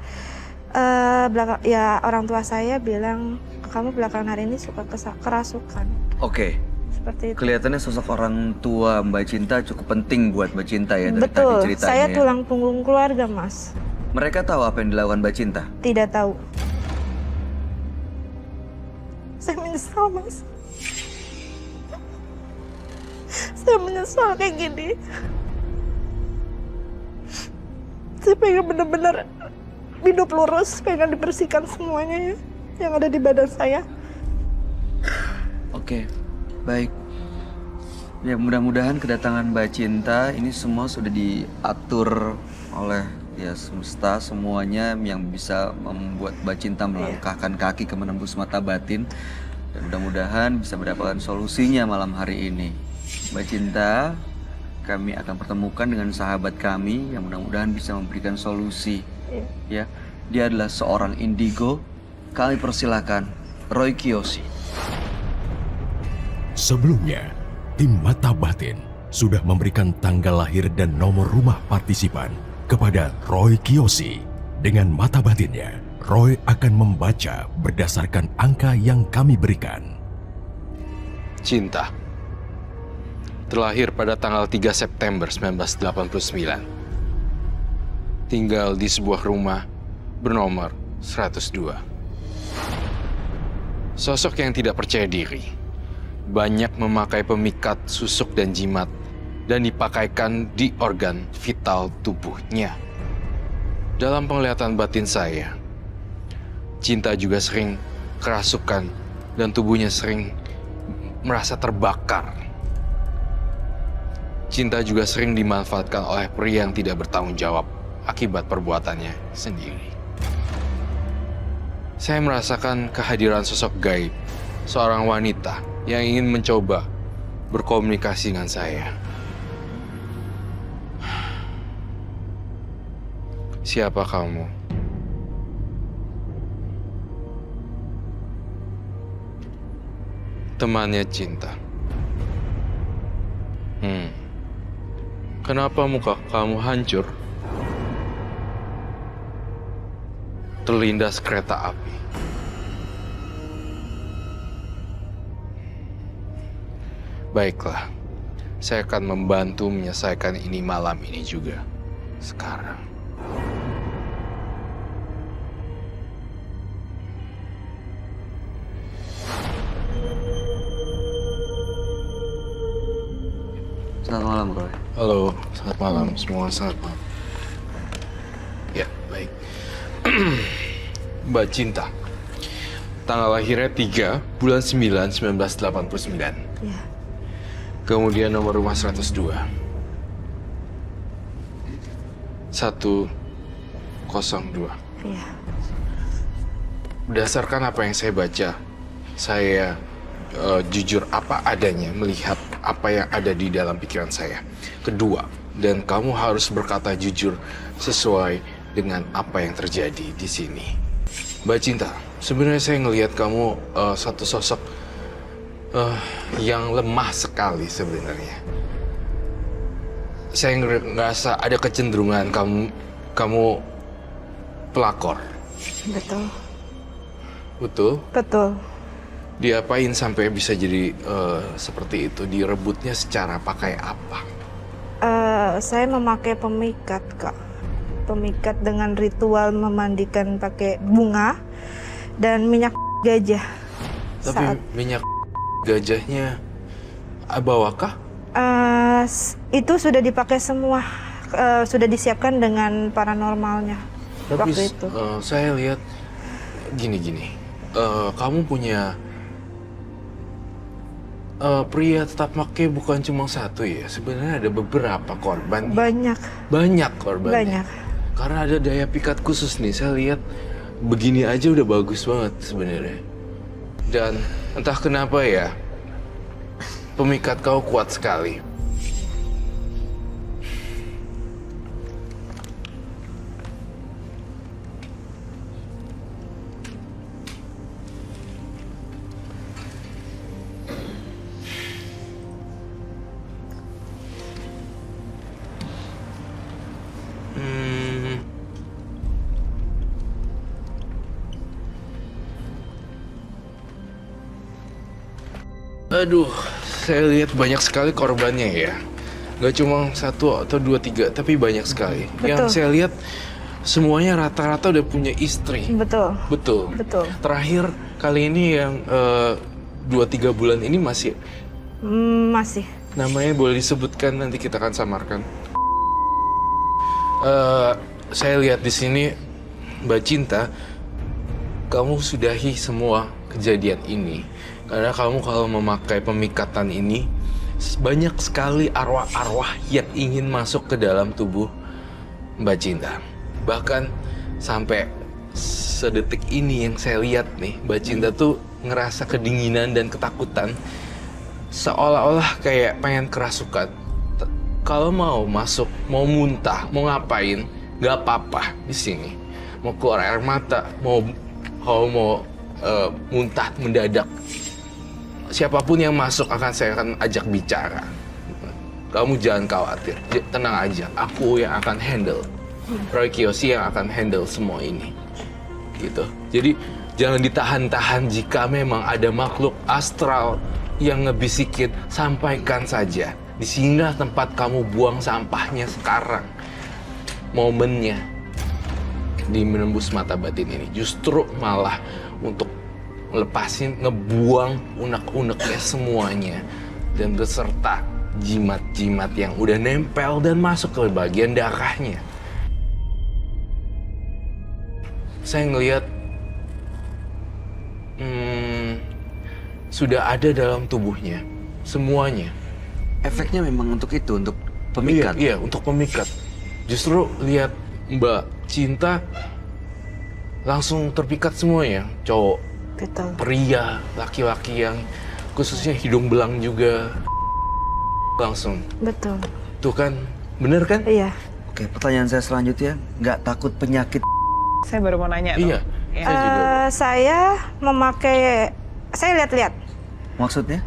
S7: Ya orang tua saya bilang, kamu belakangan hari ini suka kerasukan.
S1: Oke.
S7: Seperti itu.
S1: Kelihatannya sosok orang tua Mbak Cinta cukup penting buat Mbak Cinta ya dari tadi
S7: Betul,
S1: ceritanya.
S7: saya
S1: ya.
S7: tulang punggung keluarga, Mas.
S1: Mereka tahu apa yang dilakukan Mbak Cinta?
S7: Tidak tahu. Saya menyesal, Mas. Saya menyesal kayak gini. Saya pengen benar-benar hidup lurus, pengen dibersihkan semuanya ya, yang ada di badan saya.
S1: Oke, baik. Ya mudah-mudahan kedatangan Mbak Cinta ini semua sudah diatur oleh ya semesta, semuanya yang bisa membuat Mbak Cinta melangkahkan kaki ke menembus mata batin. Dan mudah-mudahan bisa mendapatkan solusinya malam hari ini. Mbak Cinta, kami akan pertemukan dengan sahabat kami yang mudah-mudahan bisa memberikan solusi. Ya, dia adalah seorang indigo. Kami persilakan Roy Kiyoshi.
S4: Sebelumnya, tim Mata Batin sudah memberikan tanggal lahir dan nomor rumah partisipan kepada Roy Kiyoshi. Dengan mata batinnya, Roy akan membaca berdasarkan angka yang kami berikan.
S5: Cinta. Terlahir pada tanggal 3 September 1989. Tinggal di sebuah rumah bernomor 102. Sosok yang tidak percaya diri. Banyak memakai pemikat, susuk, dan jimat, dan dipakaikan di organ vital tubuhnya. Dalam penglihatan batin saya, Cinta juga sering kerasukan dan tubuhnya sering merasa terbakar. Cinta juga sering dimanfaatkan oleh pria yang tidak bertanggung jawab akibat perbuatannya sendiri. Saya merasakan kehadiran sosok gaib, seorang wanita yang ingin mencoba berkomunikasi dengan saya. Siapa kamu? Temannya Cinta. Kenapa muka kamu hancur? Terlindas kereta api. Baiklah, saya akan membantu menyelesaikan ini malam ini juga. Sekarang.
S1: Selamat malam, Roy.
S5: Halo, selamat malam. Semua selamat malam. Ya, baik. Mbak Cinta. Tanggal lahirnya 3 bulan 9 1989.
S7: Ya.
S5: Kemudian nomor rumah 102. 102.
S7: Iya.
S5: Berdasarkan apa yang saya baca, saya jujur apa adanya melihat apa yang ada di dalam pikiran saya. Kedua, dan kamu harus berkata jujur sesuai dengan apa yang terjadi di sini. Mbak Cinta, sebenarnya saya ngelihat kamu satu sosok yang lemah sekali sebenarnya. Saya ngerasa ada kecenderungan kamu pelakor.
S7: Betul.
S5: Betul?
S7: Betul.
S5: Diapain sampai bisa jadi seperti itu? Direbutnya secara pakai apa?
S7: Saya memakai pemikat, Kak. Pemikat dengan ritual memandikan pakai bunga dan minyak gajah.
S5: Tapi minyak gajahnya bawakah?
S7: Itu sudah dipakai semua, sudah disiapkan dengan paranormalnya.
S5: Tapi
S7: waktu itu.
S5: Saya lihat gini. Kamu punya pria tetap make bukan cuma satu ya. Sebenarnya ada beberapa korban.
S7: Banyak
S5: korban.
S7: Banyak.
S5: Karena ada daya pikat khusus nih. Saya lihat begini aja udah bagus banget sebenarnya. Dan entah kenapa ya, pemikat kau kuat sekali. Aduh, saya lihat banyak sekali korbannya ya. Gak cuma 1 atau 2, 3, tapi banyak sekali.
S7: Betul.
S5: Yang saya lihat semuanya rata-rata udah punya istri.
S7: Betul.
S5: Betul. Terakhir kali ini yang 2-3 bulan ini masih.
S7: Masih.
S5: Namanya boleh disebutkan, nanti kita akan samarkan. Saya lihat di sini, Mbak Cinta, kamu sudahi semua kejadian ini. Karena kamu kalau memakai pemikatan ini, banyak sekali arwah-arwah yang ingin masuk ke dalam tubuh Mbak Cinta. Bahkan sampai sedetik ini yang saya lihat nih, Mbak Cinta tuh ngerasa kedinginan dan ketakutan. Seolah-olah kayak pengen kerasukan. Kalau mau masuk, mau muntah, mau ngapain, gak apa-apa di sini. Mau keluar air mata, mau muntah mendadak. Siapapun yang masuk saya akan ajak bicara. Kamu jangan khawatir, tenang aja. Aku yang akan handle. Roy Kiyoshi yang akan handle semua ini. Gitu. Jadi jangan ditahan-tahan jika memang ada makhluk astral yang ngebisikin, sampaikan saja. Di sinilah tempat kamu buang sampahnya sekarang. Momennya di menembus mata batin ini justru malah untuk lepasin, ngebuang unek-uneknya semuanya dan beserta jimat-jimat yang udah nempel dan masuk ke bagian darahnya. Saya ngelihat sudah ada dalam tubuhnya semuanya.
S1: Efeknya memang untuk itu, untuk pemikat.
S5: Iya, untuk pemikat. Justru lihat Mbak Cinta langsung terpikat semuanya, cowok.
S7: Betul.
S5: Pria, laki-laki yang khususnya hidung belang juga langsung.
S7: Betul.
S5: Tuh kan, bener kan?
S7: Iya.
S1: Oke, pertanyaan saya selanjutnya, nggak takut penyakit?
S2: Saya baru mau nanya tuh.
S5: Iya.
S2: Ya.
S5: Saya juga.
S7: Saya memakai, saya lihat-lihat.
S1: Maksudnya?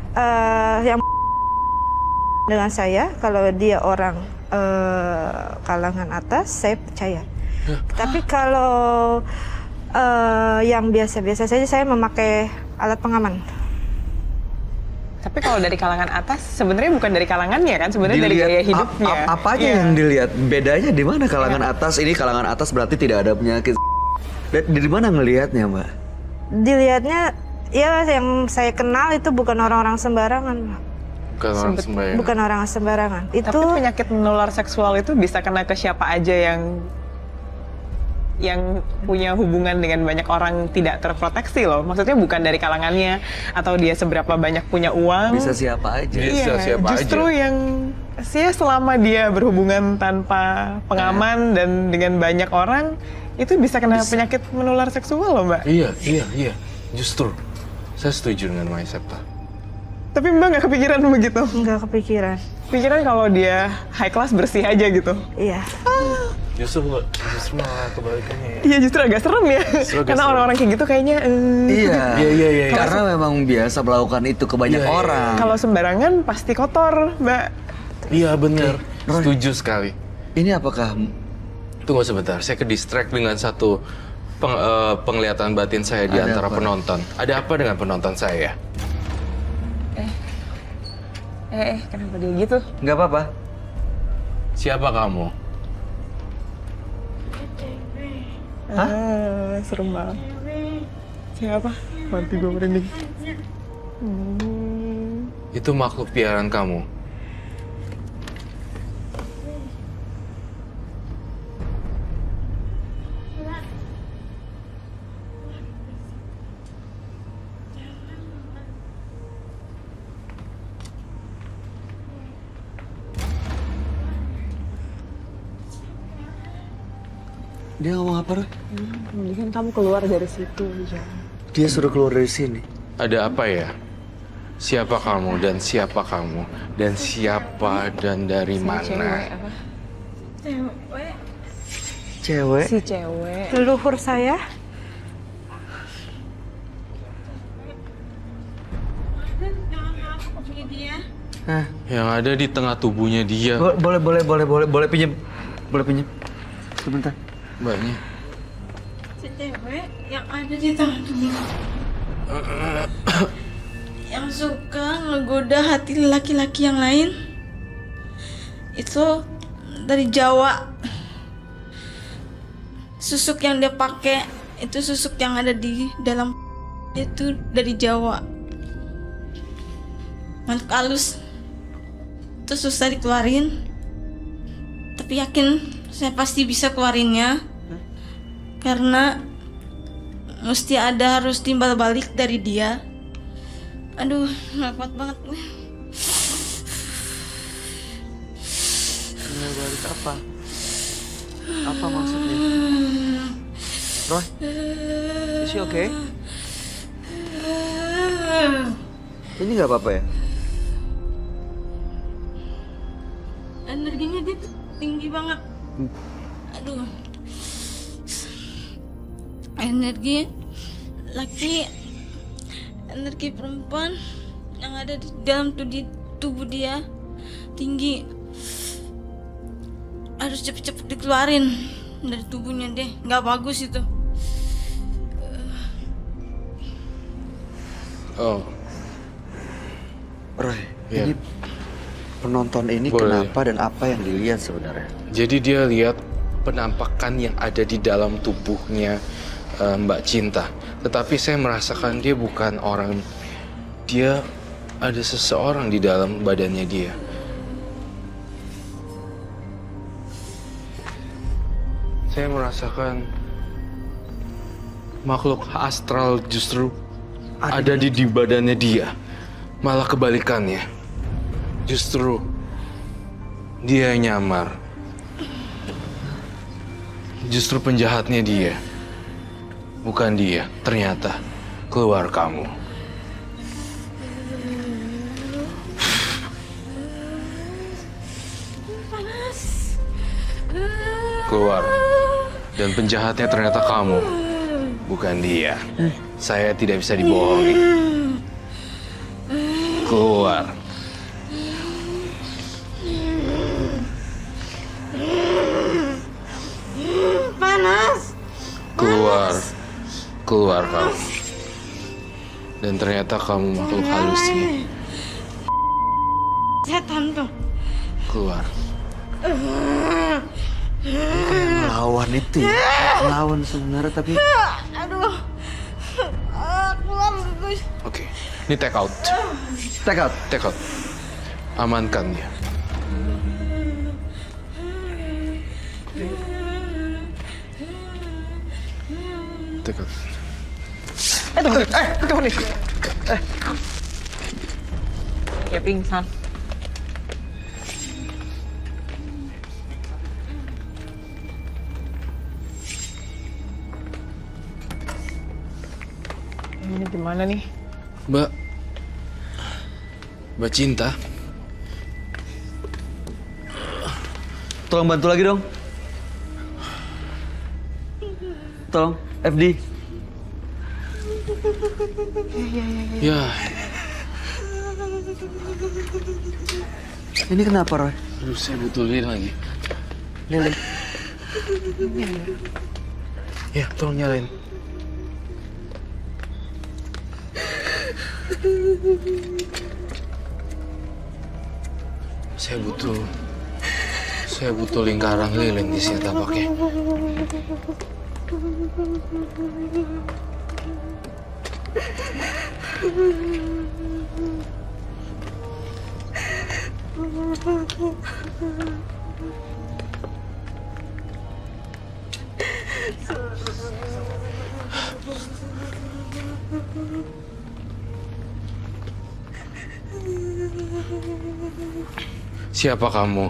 S7: Yang dengan saya, kalau dia orang kalangan atas, saya percaya. Tapi kalau yang biasa-biasa saja, saya memakai alat pengaman.
S2: Tapi kalau dari kalangan atas, sebenarnya bukan dari kalangannya kan, sebenarnya dari gaya hidupnya.
S1: Apa aja
S2: Iya.
S1: yang dilihat? Bedanya di mana kalangan atas? Ini kalangan atas berarti tidak ada penyakit. Di mana ngelihatnya, Mbak?
S7: Dilihatnya, ya yang saya kenal itu bukan orang-orang sembarangan.
S5: Bukan orang sembahyang.
S7: Bukan orang sembarangan.
S2: Tapi
S7: Itu
S2: penyakit menular seksual itu bisa kena ke siapa aja yang punya hubungan dengan banyak orang tidak terproteksi loh. Maksudnya bukan dari kalangannya atau dia seberapa banyak punya uang.
S1: Bisa siapa aja.
S5: Bisa siapa
S2: justru
S5: aja.
S2: yang selama dia berhubungan tanpa pengaman dan dengan banyak orang, itu bisa kena penyakit menular seksual loh, Mbak.
S5: Iya. Justru saya setuju dengan Mai Septa.
S2: Tapi Mbak nggak kepikiran begitu?
S7: nggak kepikiran.
S2: Pikiran kalau dia high class bersih aja gitu.
S7: Iya.
S5: Justru malah kebalikannya ya.
S2: Iya justru agak serem ya.
S5: Justru agak
S2: Karena
S5: serem.
S2: orang-orang kayak gitu kayaknya.
S1: Iya.
S5: Iya.
S1: Karena memang biasa melakukan itu ke banyak
S5: Iya, iya.
S1: orang.
S2: Kalau sembarangan pasti kotor, Mbak.
S5: Iya bener. Setuju sekali.
S1: Ini apakah
S5: Tunggu sebentar, saya ke distract dengan satu penglihatan batin saya di
S1: Ada
S5: antara
S1: apa?
S5: penonton. Ada apa dengan penonton saya?
S2: Kenapa dia gitu?
S1: nggak apa-apa?
S5: Siapa kamu?
S2: Serem banget. Siapa? Mati gue merinding.
S5: Itu makhluk piaraan kamu.
S1: Dia ngomong apa, Roy?
S2: Mendingan kamu keluar dari situ, jangan.
S1: Dia suruh keluar dari sini.
S5: Ada apa ya? Siapa kamu dan siapa kamu? Dan siapa dan dari
S2: Cewek
S5: mana?
S2: apa?
S1: Cewek?
S2: Si cewek.
S7: Leluhur saya.
S1: Hah?
S5: Yang ada di tengah tubuhnya dia.
S1: Boleh pinjam. Boleh pinjam. Sebentar.
S5: Mbaknya.
S8: Si cewek yang ada di tangan tubuh yang suka ngegoda hati laki-laki yang lain itu dari Jawa. Susuk yang dia pakai itu susuk yang ada di dalam itu dari Jawa. Mantap halus itu susah dikeluarin, tapi yakin saya pasti bisa keluarinnya. Karena mesti ada harus timbal balik dari dia. Aduh, nggak kuat banget gue.
S1: Timbal balik apa? Apa maksudnya? Roy? Is she okay? Ini nggak apa-apa ya?
S8: Energinya dia tuh tinggi banget. Aduh. Energi laki, energi perempuan yang ada di dalam tubuh dia tinggi. Harus cepet-cepet dikeluarin dari tubuhnya deh. Nggak bagus itu.
S5: Oh,
S1: Roy,
S5: Iya.
S1: ini penonton ini
S5: Boleh.
S1: kenapa dan apa yang dilihat sebenarnya?
S5: jadi dia lihat penampakan yang ada di dalam tubuhnya Mbak Cinta. Tetapi saya merasakan dia bukan orang. Dia ada seseorang di dalam badannya dia. Saya merasakan makhluk astral justru ada di badannya dia. Malah kebalikannya. Justru dia yang nyamar. Justru penjahatnya dia. Bukan dia, ternyata keluar kamu. Keluar. Dan penjahatnya ternyata kamu. Bukan dia. Saya tidak bisa dibohongi. Keluar.
S8: Panas.
S5: Keluar. Keluar kamu. Dan ternyata kamu makhluk halus ini.
S8: Setan tuh.
S5: Keluar.
S1: Melawan itu ya? Melawan sebenarnya tapi...
S8: Aduh. Keluar Gus.
S5: Oke. Ini take out.
S1: Take out.
S5: Take out. Amankan dia. Take out.
S2: Tunggu nih. Ya pingsan. Ini gimana nih?
S5: Mbak. Mbak Cinta.
S1: Tolong bantu lagi dong. tolong FD.
S5: Ya,
S1: Ini kenapa, Roy?
S5: aduh saya butuh lilin lagi.
S1: Lilin.
S5: Ya, tolong nyalain. Saya butuh lingkaran lilin di sini tampaknya. Siapa kamu?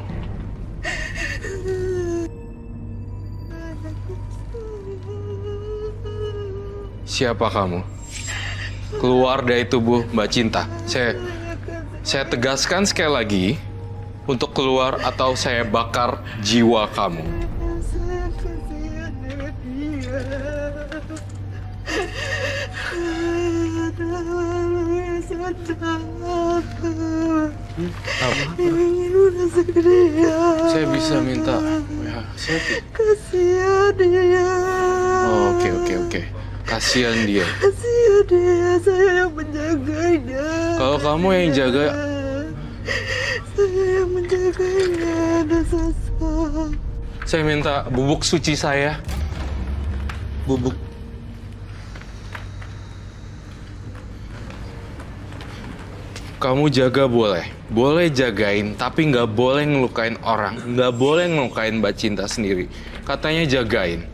S5: Siapa kamu? Keluar dari tubuh Mbak Cinta. Saya tegaskan sekali lagi untuk keluar atau saya bakar jiwa kamu. Apa? Saya bisa minta. Ya,
S7: Kasihan dia.
S5: Oh, oke. Kasihan dia.
S7: Kasihan dia, saya yang menjaganya.
S5: Kalau kamu yang jaga,
S7: Saya yang menjaganya, ada Sasa.
S5: saya minta bubuk suci saya. Bubuk. Kamu jaga boleh jagain, tapi nggak boleh ngelukain orang, nggak boleh ngelukain Mbak Cinta sendiri. Katanya jagain.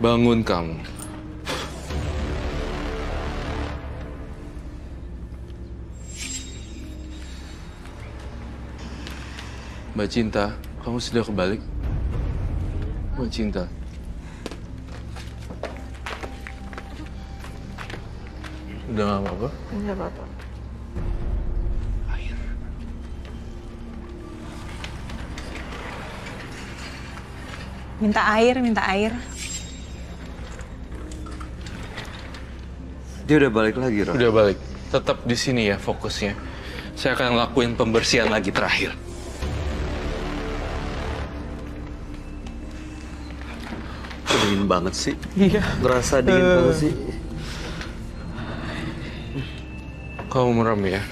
S5: Bangun kamu. Mbak Cinta, kamu sudah kebalik? Mbak Cinta. Udah gak apa-apa?
S7: Enggak apa-apa.
S2: Minta air.
S1: Dia udah balik lagi, Roy.
S5: Udah balik. Tetap di sini ya fokusnya. Saya akan lakuin pembersihan lagi terakhir.
S1: Dingin banget sih.
S5: Iya.
S1: Berasa dingin banget sih.
S5: Kamu merem ya?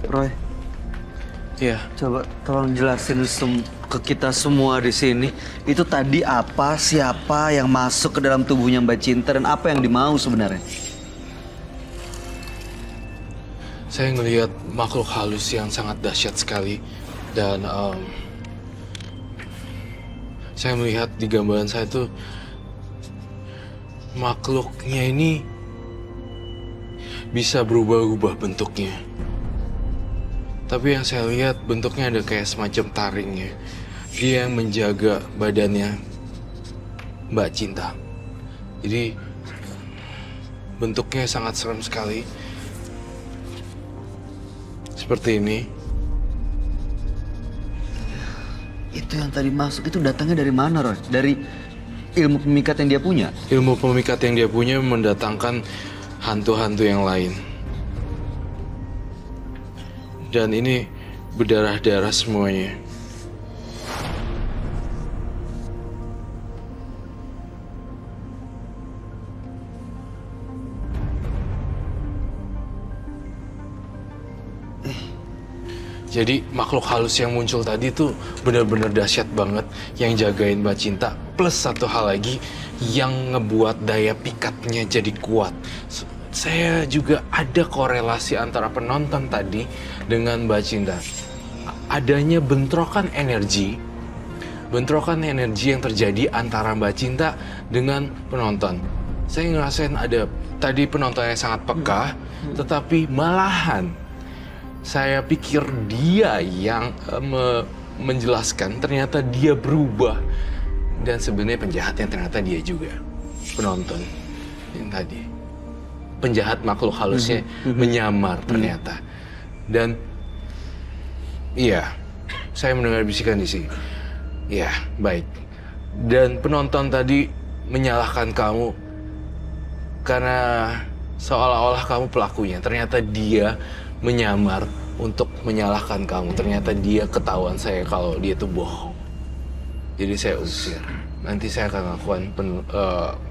S1: Roy,
S5: Iya.
S1: coba tolong jelasin ke kita semua di sini. Itu tadi apa, siapa yang masuk ke dalam tubuhnya Mbak Cinta dan apa yang dimau sebenarnya?
S5: Saya ngelihat makhluk halus yang sangat dahsyat sekali. Dan saya melihat di gambaran saya tuh makhluknya ini bisa berubah-ubah bentuknya. Tapi yang saya lihat bentuknya ada kayak semacam taringnya. Dia yang menjaga badannya Mbak Cinta. Jadi bentuknya sangat serem sekali. Seperti ini.
S1: Itu yang tadi masuk itu datangnya dari mana, Roy? Dari ilmu pemikat yang dia punya?
S5: Ilmu pemikat yang dia punya mendatangkan hantu-hantu yang lain. Dan ini berdarah-darah semuanya. Jadi makhluk halus yang muncul tadi tuh benar-benar dahsyat banget, yang jagain Mbak Cinta. Plus satu hal lagi yang ngebuat daya pikatnya jadi kuat. Saya juga ada korelasi antara penonton tadi dengan Mbak Cinta. Adanya bentrokan energi yang terjadi antara Mbak Cinta dengan penonton. Saya ngerasain ada tadi penontonnya sangat peka, tetapi malahan saya pikir dia yang menjelaskan, ternyata dia berubah. Dan sebenarnya penjahatnya ternyata dia juga. penonton yang tadi. Penjahat makhluk halusnya menyamar ternyata. Dan iya, saya mendengar bisikan di sini. Iya, baik. Dan penonton tadi menyalahkan kamu karena seolah-olah kamu pelakunya. Ternyata dia menyamar untuk menyalahkan kamu. Ternyata dia ketahuan saya kalau dia itu bohong. Jadi saya usir. Nanti saya akan lakukan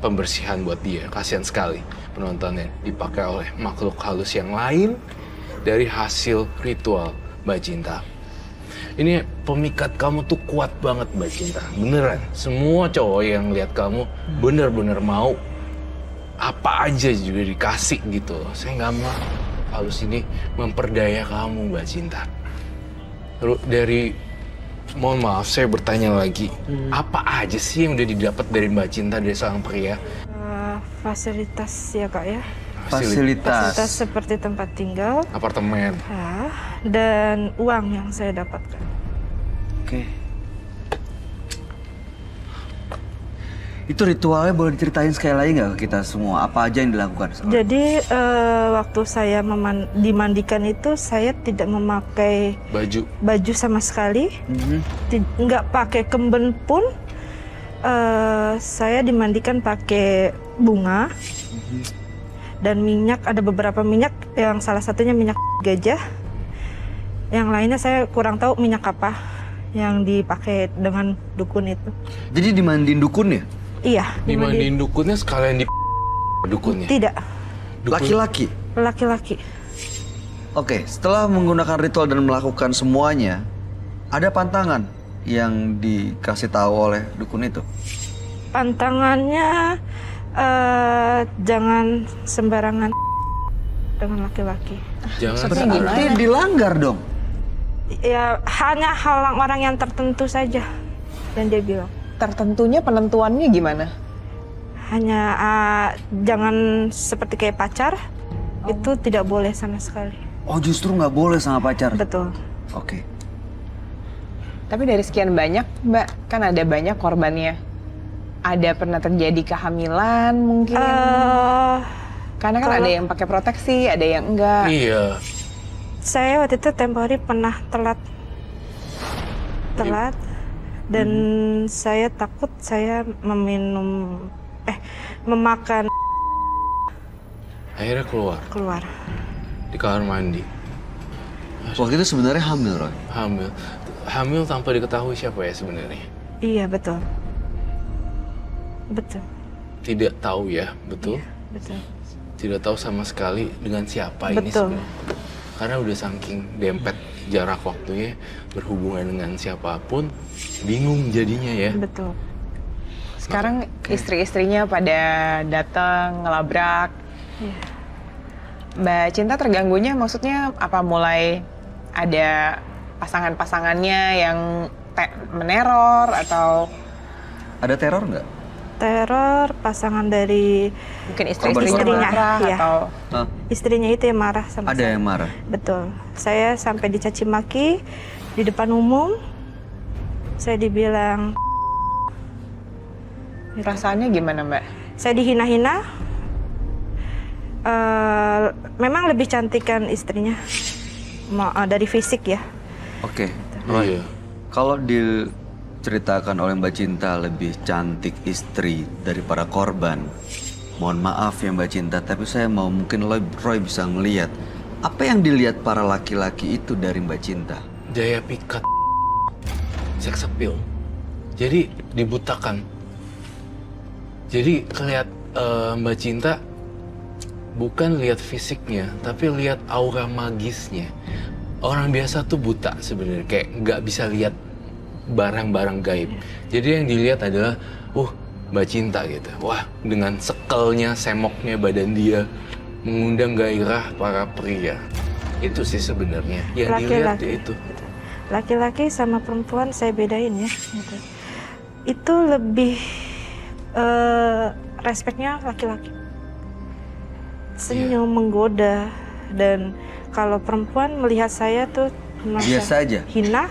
S5: pembersihan buat dia. Kasihan sekali penontonnya dipakai oleh makhluk halus yang lain dari hasil ritual Mbak Cinta. Ini pemikat kamu tuh kuat banget Mbak Cinta. Beneran. Semua cowok yang lihat kamu bener-bener mau apa aja juga dikasih gitu. Saya nggak mau halus ini memperdaya kamu Mbak Cinta. Terus mohon maaf, saya bertanya lagi. Apa aja sih yang udah didapat dari Mbak Cinta dari seorang pria?
S7: Fasilitas ya Kak ya.
S1: Fasilitas.
S7: Fasilitas seperti tempat tinggal,
S5: Apartemen.
S7: dan uang yang saya dapatkan.
S1: Oke. Itu ritualnya boleh diceritain sekali lagi nggak ke kita semua? Apa aja yang dilakukan?
S7: Jadi waktu saya dimandikan itu saya tidak memakai baju sama sekali, nggak pakai kemben pun. Saya dimandikan pakai bunga dan minyak. Ada beberapa minyak, yang salah satunya minyak gajah. Yang lainnya saya kurang tahu minyak apa yang dipakai dengan dukun itu.
S1: Jadi dimandiin dukun ya?
S7: Iya.
S5: Dimandiin dukunnya sekalian di dukunnya?
S7: Tidak.
S1: Laki-laki?
S7: Laki-laki.
S1: Oke, setelah menggunakan ritual dan melakukan semuanya, ada pantangan yang dikasih tahu oleh dukun itu?
S7: Pantangannya jangan sembarangan dengan laki-laki.
S5: Jangan
S1: Berarti dilanggar dong?
S7: Ya hanya halang orang yang tertentu saja yang dia bilang.
S2: Tertentunya penentuannya gimana?
S7: Hanya jangan seperti kayak pacar, itu tidak boleh sama sekali.
S1: Oh justru nggak boleh sama pacar?
S7: Betul.
S1: Oke.
S2: Tapi dari sekian banyak, Mbak, kan ada banyak korbannya. Ada pernah terjadi kehamilan mungkin? Karena kan ada yang pakai proteksi, ada yang enggak.
S5: Iya.
S7: Saya waktu itu temporary pernah telat. Dan saya takut saya memakan.
S5: Akhirnya keluar di kamar mandi.
S1: Waktu itu sebenarnya hamil, Roy?
S5: Hamil tanpa diketahui siapa ya sebenarnya?
S7: Iya, betul.
S5: Tidak tahu ya, betul?
S7: Iya, betul.
S5: Tidak tahu sama sekali dengan siapa ini sebenarnya. Karena udah saking dempet jarak waktunya berhubungan dengan siapapun, bingung jadinya ya.
S7: Betul.
S2: Sekarang istri-istrinya pada datang ngelabrak.
S7: Iya.
S2: Mbak Cinta terganggunya maksudnya apa? Mulai ada pasangan-pasangannya yang meneror atau?
S1: Ada teror nggak?
S7: Teror pasangan dari
S2: Mungkin istrinya marah
S7: ya.
S2: atau?
S7: Istrinya itu yang marah sama
S1: Ada
S7: saya.
S1: yang marah?
S7: Betul. Saya sampai dicaci maki di depan umum. Saya dibilang.
S2: Perasaannya gimana, Mbak?
S7: Saya dihina-hina. Memang lebih cantik kan istrinya dari fisik ya.
S1: Oke.
S5: Roy,
S1: Kalau diceritakan oleh Mbak Cinta lebih cantik istri dari para korban, mohon maaf ya Mbak Cinta, tapi saya mau mungkin Roy bisa ngelihat apa yang dilihat para laki-laki itu dari Mbak Cinta.
S5: daya pikat, seks appeal. Jadi dibutakan. Jadi kelihat Mbak Cinta bukan lihat fisiknya, tapi lihat aura magisnya. Orang biasa tuh buta sebenarnya, kayak nggak bisa lihat barang-barang gaib. Jadi yang dilihat adalah, Mbak Cinta gitu. Wah, dengan sekelnya, semoknya badan dia mengundang gairah para pria. Itu sih sebenarnya yang dilihat itu.
S7: Laki-laki sama perempuan saya bedain ya. Gitu. Itu lebih respeknya laki-laki. Senyum, menggoda, dan kalau perempuan melihat saya tuh
S1: biasa aja.
S7: Hina,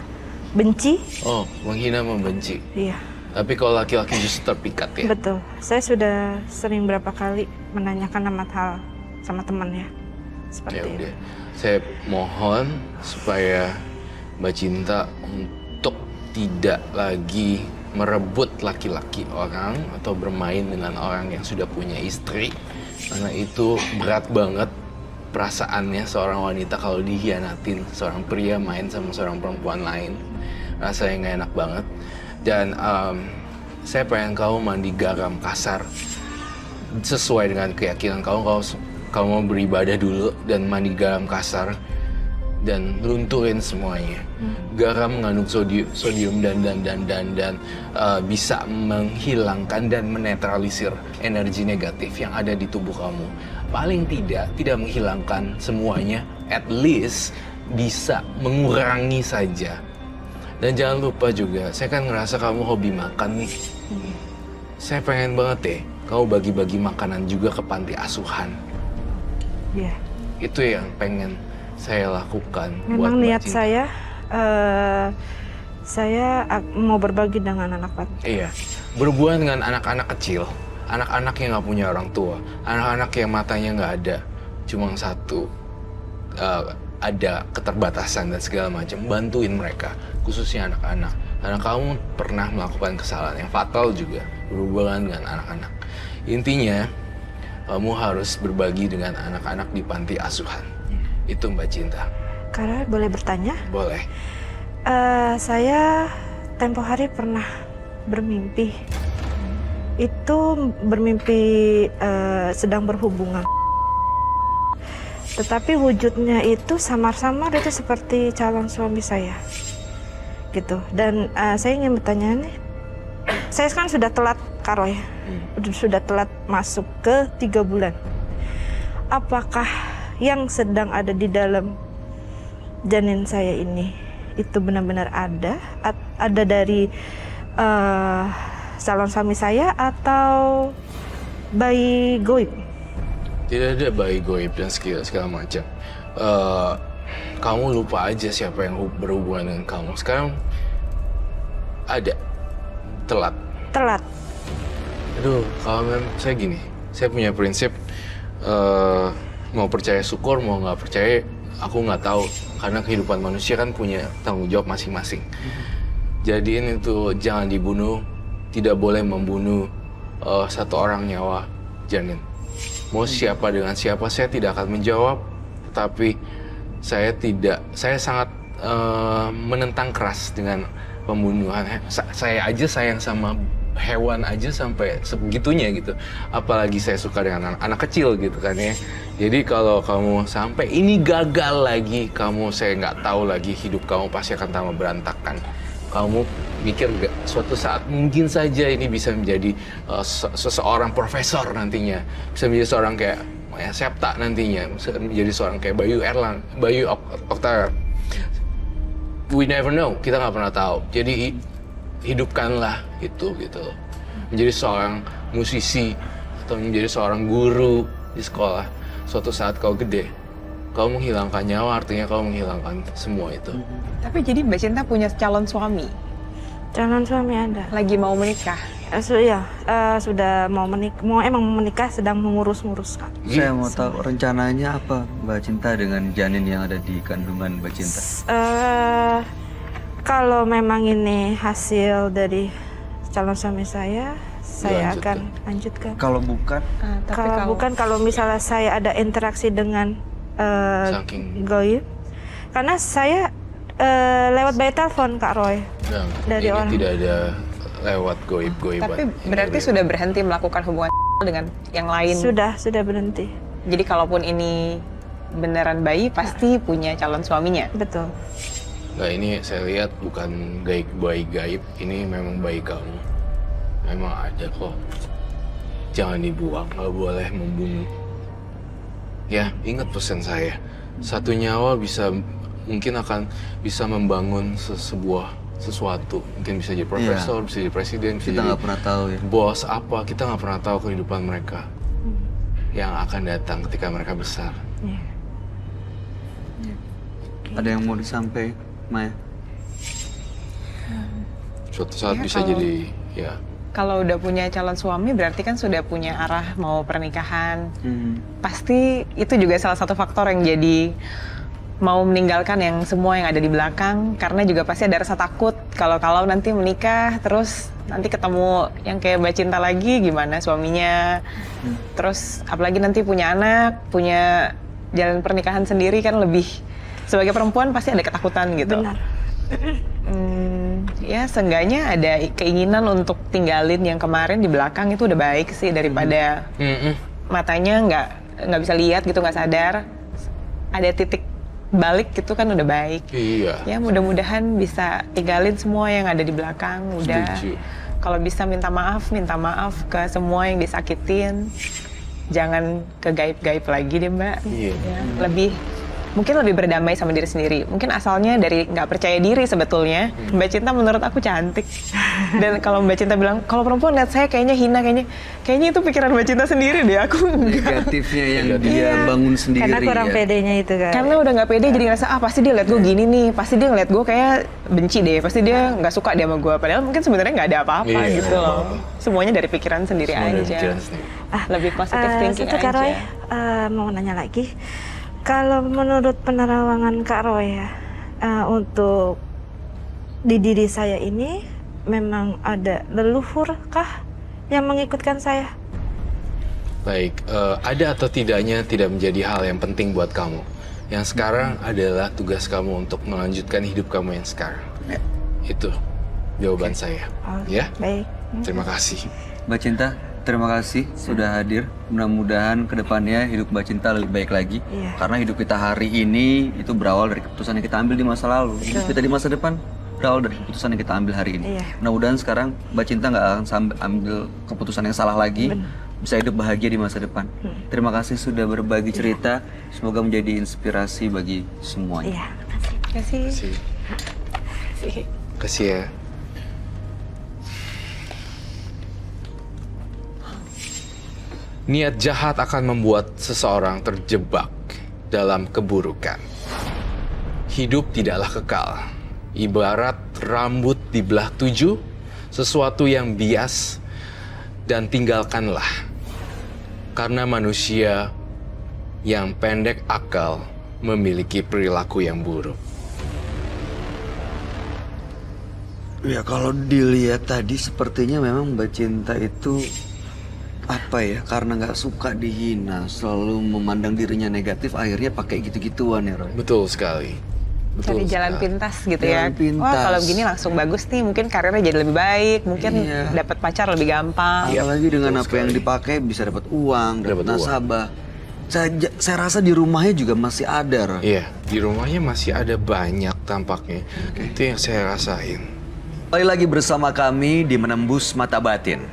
S7: benci.
S5: Oh, menghina, membenci.
S7: Iya.
S5: Tapi kalau laki-laki justru terpikat ya.
S7: Betul. Saya sudah sering berapa kali menanyakan hal sama teman ya. Seperti
S5: Ya
S7: itu.
S5: udah, saya mohon supaya Mbak Cinta untuk tidak lagi merebut laki-laki orang atau bermain dengan orang yang sudah punya istri, karena itu berat banget perasaannya seorang wanita kalau dihianatin seorang pria main sama seorang perempuan lain. Rasanya nggak enak banget. Dan saya pengen kamu mandi garam kasar sesuai dengan keyakinan kamu mau beribadah dulu dan mandi garam kasar dan lunturin semuanya. Garam mengandung sodium dan bisa menghilangkan dan menetralisir energi negatif yang ada di tubuh kamu. Paling tidak menghilangkan semuanya, at least bisa mengurangi saja. Dan jangan lupa juga, saya kan ngerasa kamu hobi makan nih. Saya pengen banget deh, kamu bagi-bagi makanan juga ke panti asuhan.
S7: Iya.
S5: Itu yang pengen saya lakukan buat
S7: Memang
S5: Mbak
S7: niat
S5: Cinta.
S7: saya mau berbagi dengan anak panti.
S5: Iya, berhubungan dengan anak-anak kecil, anak-anak yang nggak punya orang tua, anak-anak yang matanya nggak ada, cuma satu, ada keterbatasan dan segala macam, bantuin mereka, khususnya anak-anak. Karena kamu pernah melakukan kesalahan yang fatal juga berhubungan dengan anak-anak. Intinya, kamu harus berbagi dengan anak-anak di panti asuhan. Itu Mbak Cinta.
S7: Karena boleh bertanya?
S5: Boleh.
S7: Saya tempo hari pernah bermimpi. Itu bermimpi sedang berhubungan. Tetapi wujudnya itu samar-samar, itu seperti calon suami saya. Gitu. Dan saya ingin bertanya nih, saya kan sudah telat Kak Roy, sudah telat masuk ke 3 bulan. Apakah yang sedang ada di dalam janin saya ini itu benar-benar ada dari calon suami saya atau bayi goib?
S5: Tidak ada bayi goib dan segala macam. Kamu lupa aja siapa yang berhubungan dengan kamu. Sekarang ada telat.
S7: Telat.
S5: Aduh, kalau saya gini, saya punya prinsip mau percaya syukur, mau nggak percaya, aku nggak tahu. Karena kehidupan manusia kan punya tanggung jawab masing-masing. Jadiin itu jangan dibunuh, tidak boleh membunuh satu orang nyawa janin. Mau siapa dengan siapa saya tidak akan menjawab, tapi saya sangat menentang keras dengan pembunuhan. Saya aja sayang sama hewan aja sampai sebegitunya gitu. Apalagi saya suka dengan anak kecil gitu kan ya. Jadi kalau kamu sampai ini gagal lagi, saya nggak tahu lagi hidup kamu pasti akan tambah berantakan. Kamu mikir nggak suatu saat mungkin saja ini bisa menjadi seseorang profesor nantinya, bisa menjadi seorang kayak Septa nantinya, bisa menjadi seorang kayak Bayu Oktar. We never know, kita nggak pernah tahu. Jadi hidupkanlah itu gitu, menjadi seorang musisi atau menjadi seorang guru di sekolah. Suatu saat kau gede, kau menghilangkan nyawa, artinya kau menghilangkan semua itu.
S2: Tapi jadi Mbak Cinta punya calon suami,
S7: Calon suami ada.
S2: lagi mau menikah.
S7: Sudah mau menikah, sedang mengurus-ngurus Kak.
S1: Saya mau tahu rencananya apa Mbak Cinta dengan janin yang ada di kandungan Mbak Cinta?
S7: Kalau memang ini hasil dari calon suami saya akan lanjutkan.
S1: Kalau bukan,
S7: Kalau misalnya saya ada interaksi dengan
S5: Saking
S7: goib, karena saya lewat by telepon Kak Roy. Dari
S5: ini
S7: orang.
S5: tidak ada lewat goib-goiban.
S2: Tapi berarti sudah berhenti melakukan hubungan dengan yang lain.
S7: Sudah berhenti.
S2: Jadi kalaupun ini beneran bayi, pasti punya calon suaminya.
S7: Betul.
S5: Nah, ini saya lihat bukan bayi gaib, ini memang bayi kamu. Memang ada kok. Jangan dibuang, nggak boleh membunuh. Ya, ingat pesan saya. Satu nyawa mungkin akan bisa membangun sesuatu. Mungkin bisa jadi profesor, bisa jadi presiden, bisa
S1: kita
S5: jadi
S1: nggak pernah tahu ya.
S5: bos apa. Kita nggak pernah tahu kehidupan mereka yang akan datang ketika mereka besar.
S7: Iya.
S1: Ada yang mau disampaikan, Maya?
S5: Suatu saat
S2: Ya,
S5: bisa
S2: kalau-
S5: jadi Ya.
S2: Kalau udah punya calon suami berarti kan sudah punya arah mau pernikahan. Pasti itu juga salah satu faktor yang jadi mau meninggalkan yang semua yang ada di belakang, karena juga pasti ada rasa takut kalau nanti menikah terus nanti ketemu yang kayak Mbak Cinta lagi gimana suaminya. Terus apalagi nanti punya anak, punya jalan pernikahan sendiri kan lebih, sebagai perempuan pasti ada ketakutan gitu.
S7: Benar.
S2: Ya seenggaknya ada keinginan untuk tinggalin yang kemarin di belakang itu udah baik sih, daripada matanya nggak bisa lihat gitu, nggak sadar. Ada titik balik gitu kan udah baik.
S5: Iya.
S2: Ya mudah-mudahan bisa tinggalin semua yang ada di belakang. Udah.
S5: Setuju.
S2: Kalau bisa minta maaf ke semua yang disakitin. Jangan ke gaib-gaib lagi deh Mbak.
S5: Iya.
S2: Ya, mungkin lebih berdamai sama diri sendiri. Mungkin asalnya dari nggak percaya diri sebetulnya. Mbak Cinta menurut aku cantik. Dan kalau Mbak Cinta bilang, kalau perempuan lihat saya kayaknya hina, kayaknya itu pikiran Mbak Cinta sendiri deh. Aku enggak.
S1: Negatifnya yang dia bangun sendiri.
S7: Karena kurang
S1: ya.
S7: pedenya itu kan.
S2: Karena udah nggak pede jadi ngerasa, pasti dia lihat gue gini nih. Pasti dia ngeliat gue kayak benci deh. Pasti dia nggak suka dia sama gue. Padahal mungkin sebenarnya nggak ada apa-apa
S5: Iya,
S2: gitu
S5: nggak
S2: loh.
S5: apa-apa.
S2: Semuanya dari pikiran sendiri
S5: Semua dari
S2: aja.
S5: pikiran sendiri.
S2: Lebih positif thinking
S7: Satu Kak
S2: aja.
S7: Roy, mau nanya lagi. Kalau menurut penerawangan Kak Roy ya, untuk di diri saya ini memang ada leluhur kah yang mengikutkan saya?
S5: Baik, ada atau tidaknya tidak menjadi hal yang penting buat kamu. Yang sekarang adalah tugas kamu untuk melanjutkan hidup kamu yang sekarang. Itu jawaban saya.
S7: Oke,
S5: Ya,
S7: baik.
S5: terima kasih.
S1: Mbak Cinta, terima kasih sudah hadir. Mudah-mudahan kedepannya hidup Mbak Cinta lebih baik lagi.
S7: Iya.
S1: Karena hidup kita hari ini itu berawal dari keputusan yang kita ambil di masa lalu. Hidup kita di masa depan berawal dari keputusan yang kita ambil hari ini.
S7: Iya.
S1: Mudah-mudahan sekarang Mbak Cinta nggak akan ambil keputusan yang salah lagi. Bisa hidup bahagia di masa depan. Terima kasih sudah berbagi cerita. Semoga menjadi inspirasi bagi semuanya.
S7: Iya.
S2: Kasih.
S5: Kasih ya. Niat jahat akan membuat seseorang terjebak dalam keburukan. Hidup tidaklah kekal. Ibarat rambut dibelah 7, sesuatu yang bias dan tinggalkanlah. Karena manusia yang pendek akal memiliki perilaku yang buruk.
S1: Ya kalau dilihat tadi sepertinya memang Mbak Cinta itu apa ya, karena nggak suka dihina, selalu memandang dirinya negatif, akhirnya pakai gitu-gituan ya Roy.
S5: Betul sekali.
S2: Cari jalan pintas gitu ya.
S1: Jalan pintas.
S2: Wah kalau begini langsung bagus nih, mungkin karirnya jadi lebih baik, mungkin
S1: Iya.
S2: dapat pacar lebih gampang.
S1: Apalagi dengan
S5: betul
S1: apa yang
S5: sekali.
S1: dipakai bisa dapat uang, dapat
S5: Dapat uang.
S1: nasabah. Saya rasa di rumahnya juga masih ada Roy.
S5: Iya, di rumahnya masih ada banyak tampaknya. Itu yang saya rasain.
S1: Kembali lagi bersama kami di Menembus Mata Batin.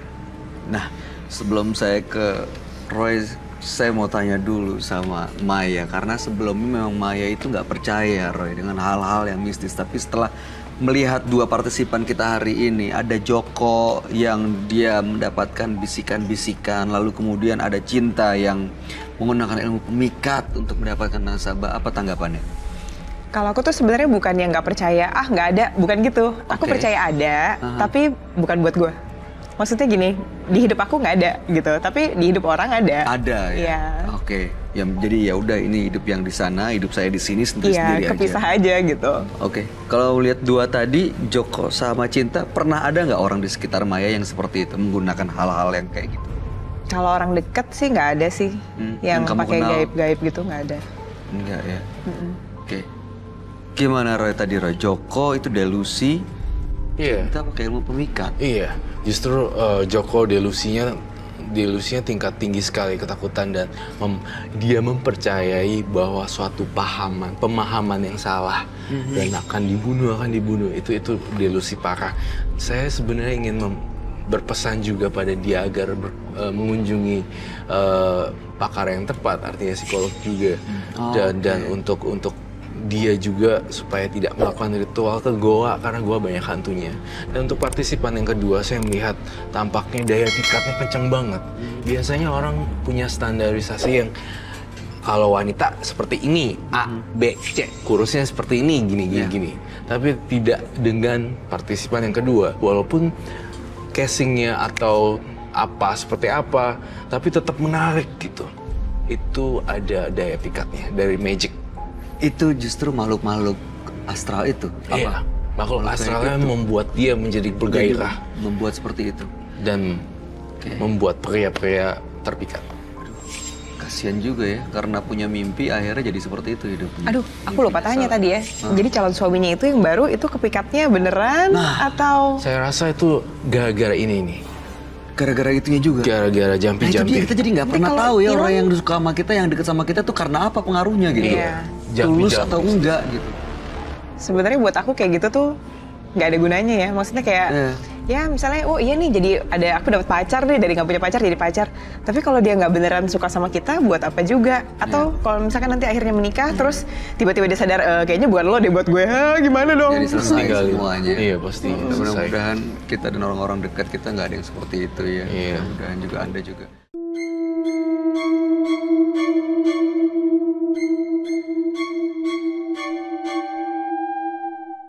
S1: Nah, sebelum saya ke Roy, saya mau tanya dulu sama Maya. Karena sebelumnya memang Maya itu nggak percaya Roy dengan hal-hal yang mistis. Tapi setelah melihat dua partisipan kita hari ini, ada Joko yang dia mendapatkan bisikan-bisikan, lalu kemudian ada Cinta yang menggunakan ilmu pemikat untuk mendapatkan nasabah. Apa tanggapannya?
S2: Kalau aku tuh sebenarnya bukan yang nggak percaya, nggak ada, bukan gitu. Aku
S1: Oke.
S2: percaya ada, tapi bukan buat gue. Maksudnya gini, di hidup aku nggak ada gitu, tapi di hidup orang ada.
S1: Ada ya.
S2: Iya.
S1: Oke. Ya jadi ya udah, ini hidup yang di sana, hidup saya di sini sendiri
S2: Iya, kepisah aja gitu.
S1: Oke. Kalau lihat dua tadi, Joko sama Cinta, pernah ada nggak orang di sekitar Maya yang seperti itu menggunakan hal-hal yang kayak gitu?
S2: Kalau orang deket sih nggak ada sih, yang
S1: yang kamu
S2: pakai
S1: kenal?
S2: gaib-gaib gitu nggak ada.
S1: Enggak ya. Oke. Gimana Roy tadi Roy? Joko itu delusi,
S5: Iya.
S1: Cinta pakai ilmu pemikat.
S5: Iya, justru Joko delusinya tingkat tinggi sekali, ketakutan, dan dia mempercayai bahwa suatu pemahaman yang salah dan akan dibunuh. Itu delusi parah. Saya sebenarnya ingin berpesan juga pada dia agar mengunjungi pakar yang tepat, artinya psikolog juga, dan untuk dia juga supaya tidak melakukan ritual ke goa, karena goa banyak hantunya. Dan untuk partisipan yang kedua, saya melihat tampaknya daya pikatnya kenceng banget. Biasanya orang punya standarisasi yang kalau wanita seperti ini, A, B, C, kurusnya seperti ini, gini. Tapi tidak dengan partisipan yang kedua. Walaupun casingnya atau apa seperti apa, tapi tetap menarik gitu. Itu ada daya pikatnya dari magic.
S1: Itu justru makhluk-makhluk astral itu.
S5: Iya, makhluk
S1: Makhluk
S5: astralnya
S1: kayak gitu.
S5: membuat dia menjadi bergairah
S1: Membuat seperti itu.
S5: dan membuat pria-pria terpikat.
S1: Kasihan juga ya, karena punya mimpi akhirnya jadi seperti itu hidupnya.
S2: Aduh, aku lupa tanya tadi ya. Jadi calon suaminya itu yang baru itu kepikatnya beneran atau
S5: Saya rasa itu gara-gara ini nih.
S1: Gara-gara itunya juga.
S5: Gara-gara
S1: Nah itu dia,
S5: jampi-jampi.
S1: kita jadi nggak pernah
S2: kalau
S1: tahu ya
S2: Elon-
S1: orang yang suka sama kita, yang deket sama kita tuh karena apa pengaruhnya gitu.
S2: Iya.
S1: Tulus
S5: Jampi-jampi.
S1: atau enggak gitu.
S2: sebenarnya buat aku kayak gitu tuh nggak ada gunanya ya. Maksudnya kayak ya misalnya oh iya nih jadi aku dapat pacar nih dari nggak punya pacar jadi pacar. Tapi kalau dia nggak beneran suka sama kita buat apa juga? Atau kalau misalkan nanti akhirnya menikah terus tiba-tiba dia sadar kayaknya bukan lo deh buat gue. Gimana dong?
S1: Jadi selesai
S5: Tinggalin.
S1: semuanya.
S5: Iya pasti selesai.
S1: Mudah-mudahan kita dan orang-orang dekat kita nggak ada yang seperti itu ya.
S5: Iya.
S1: Mudah-mudahan juga Anda juga.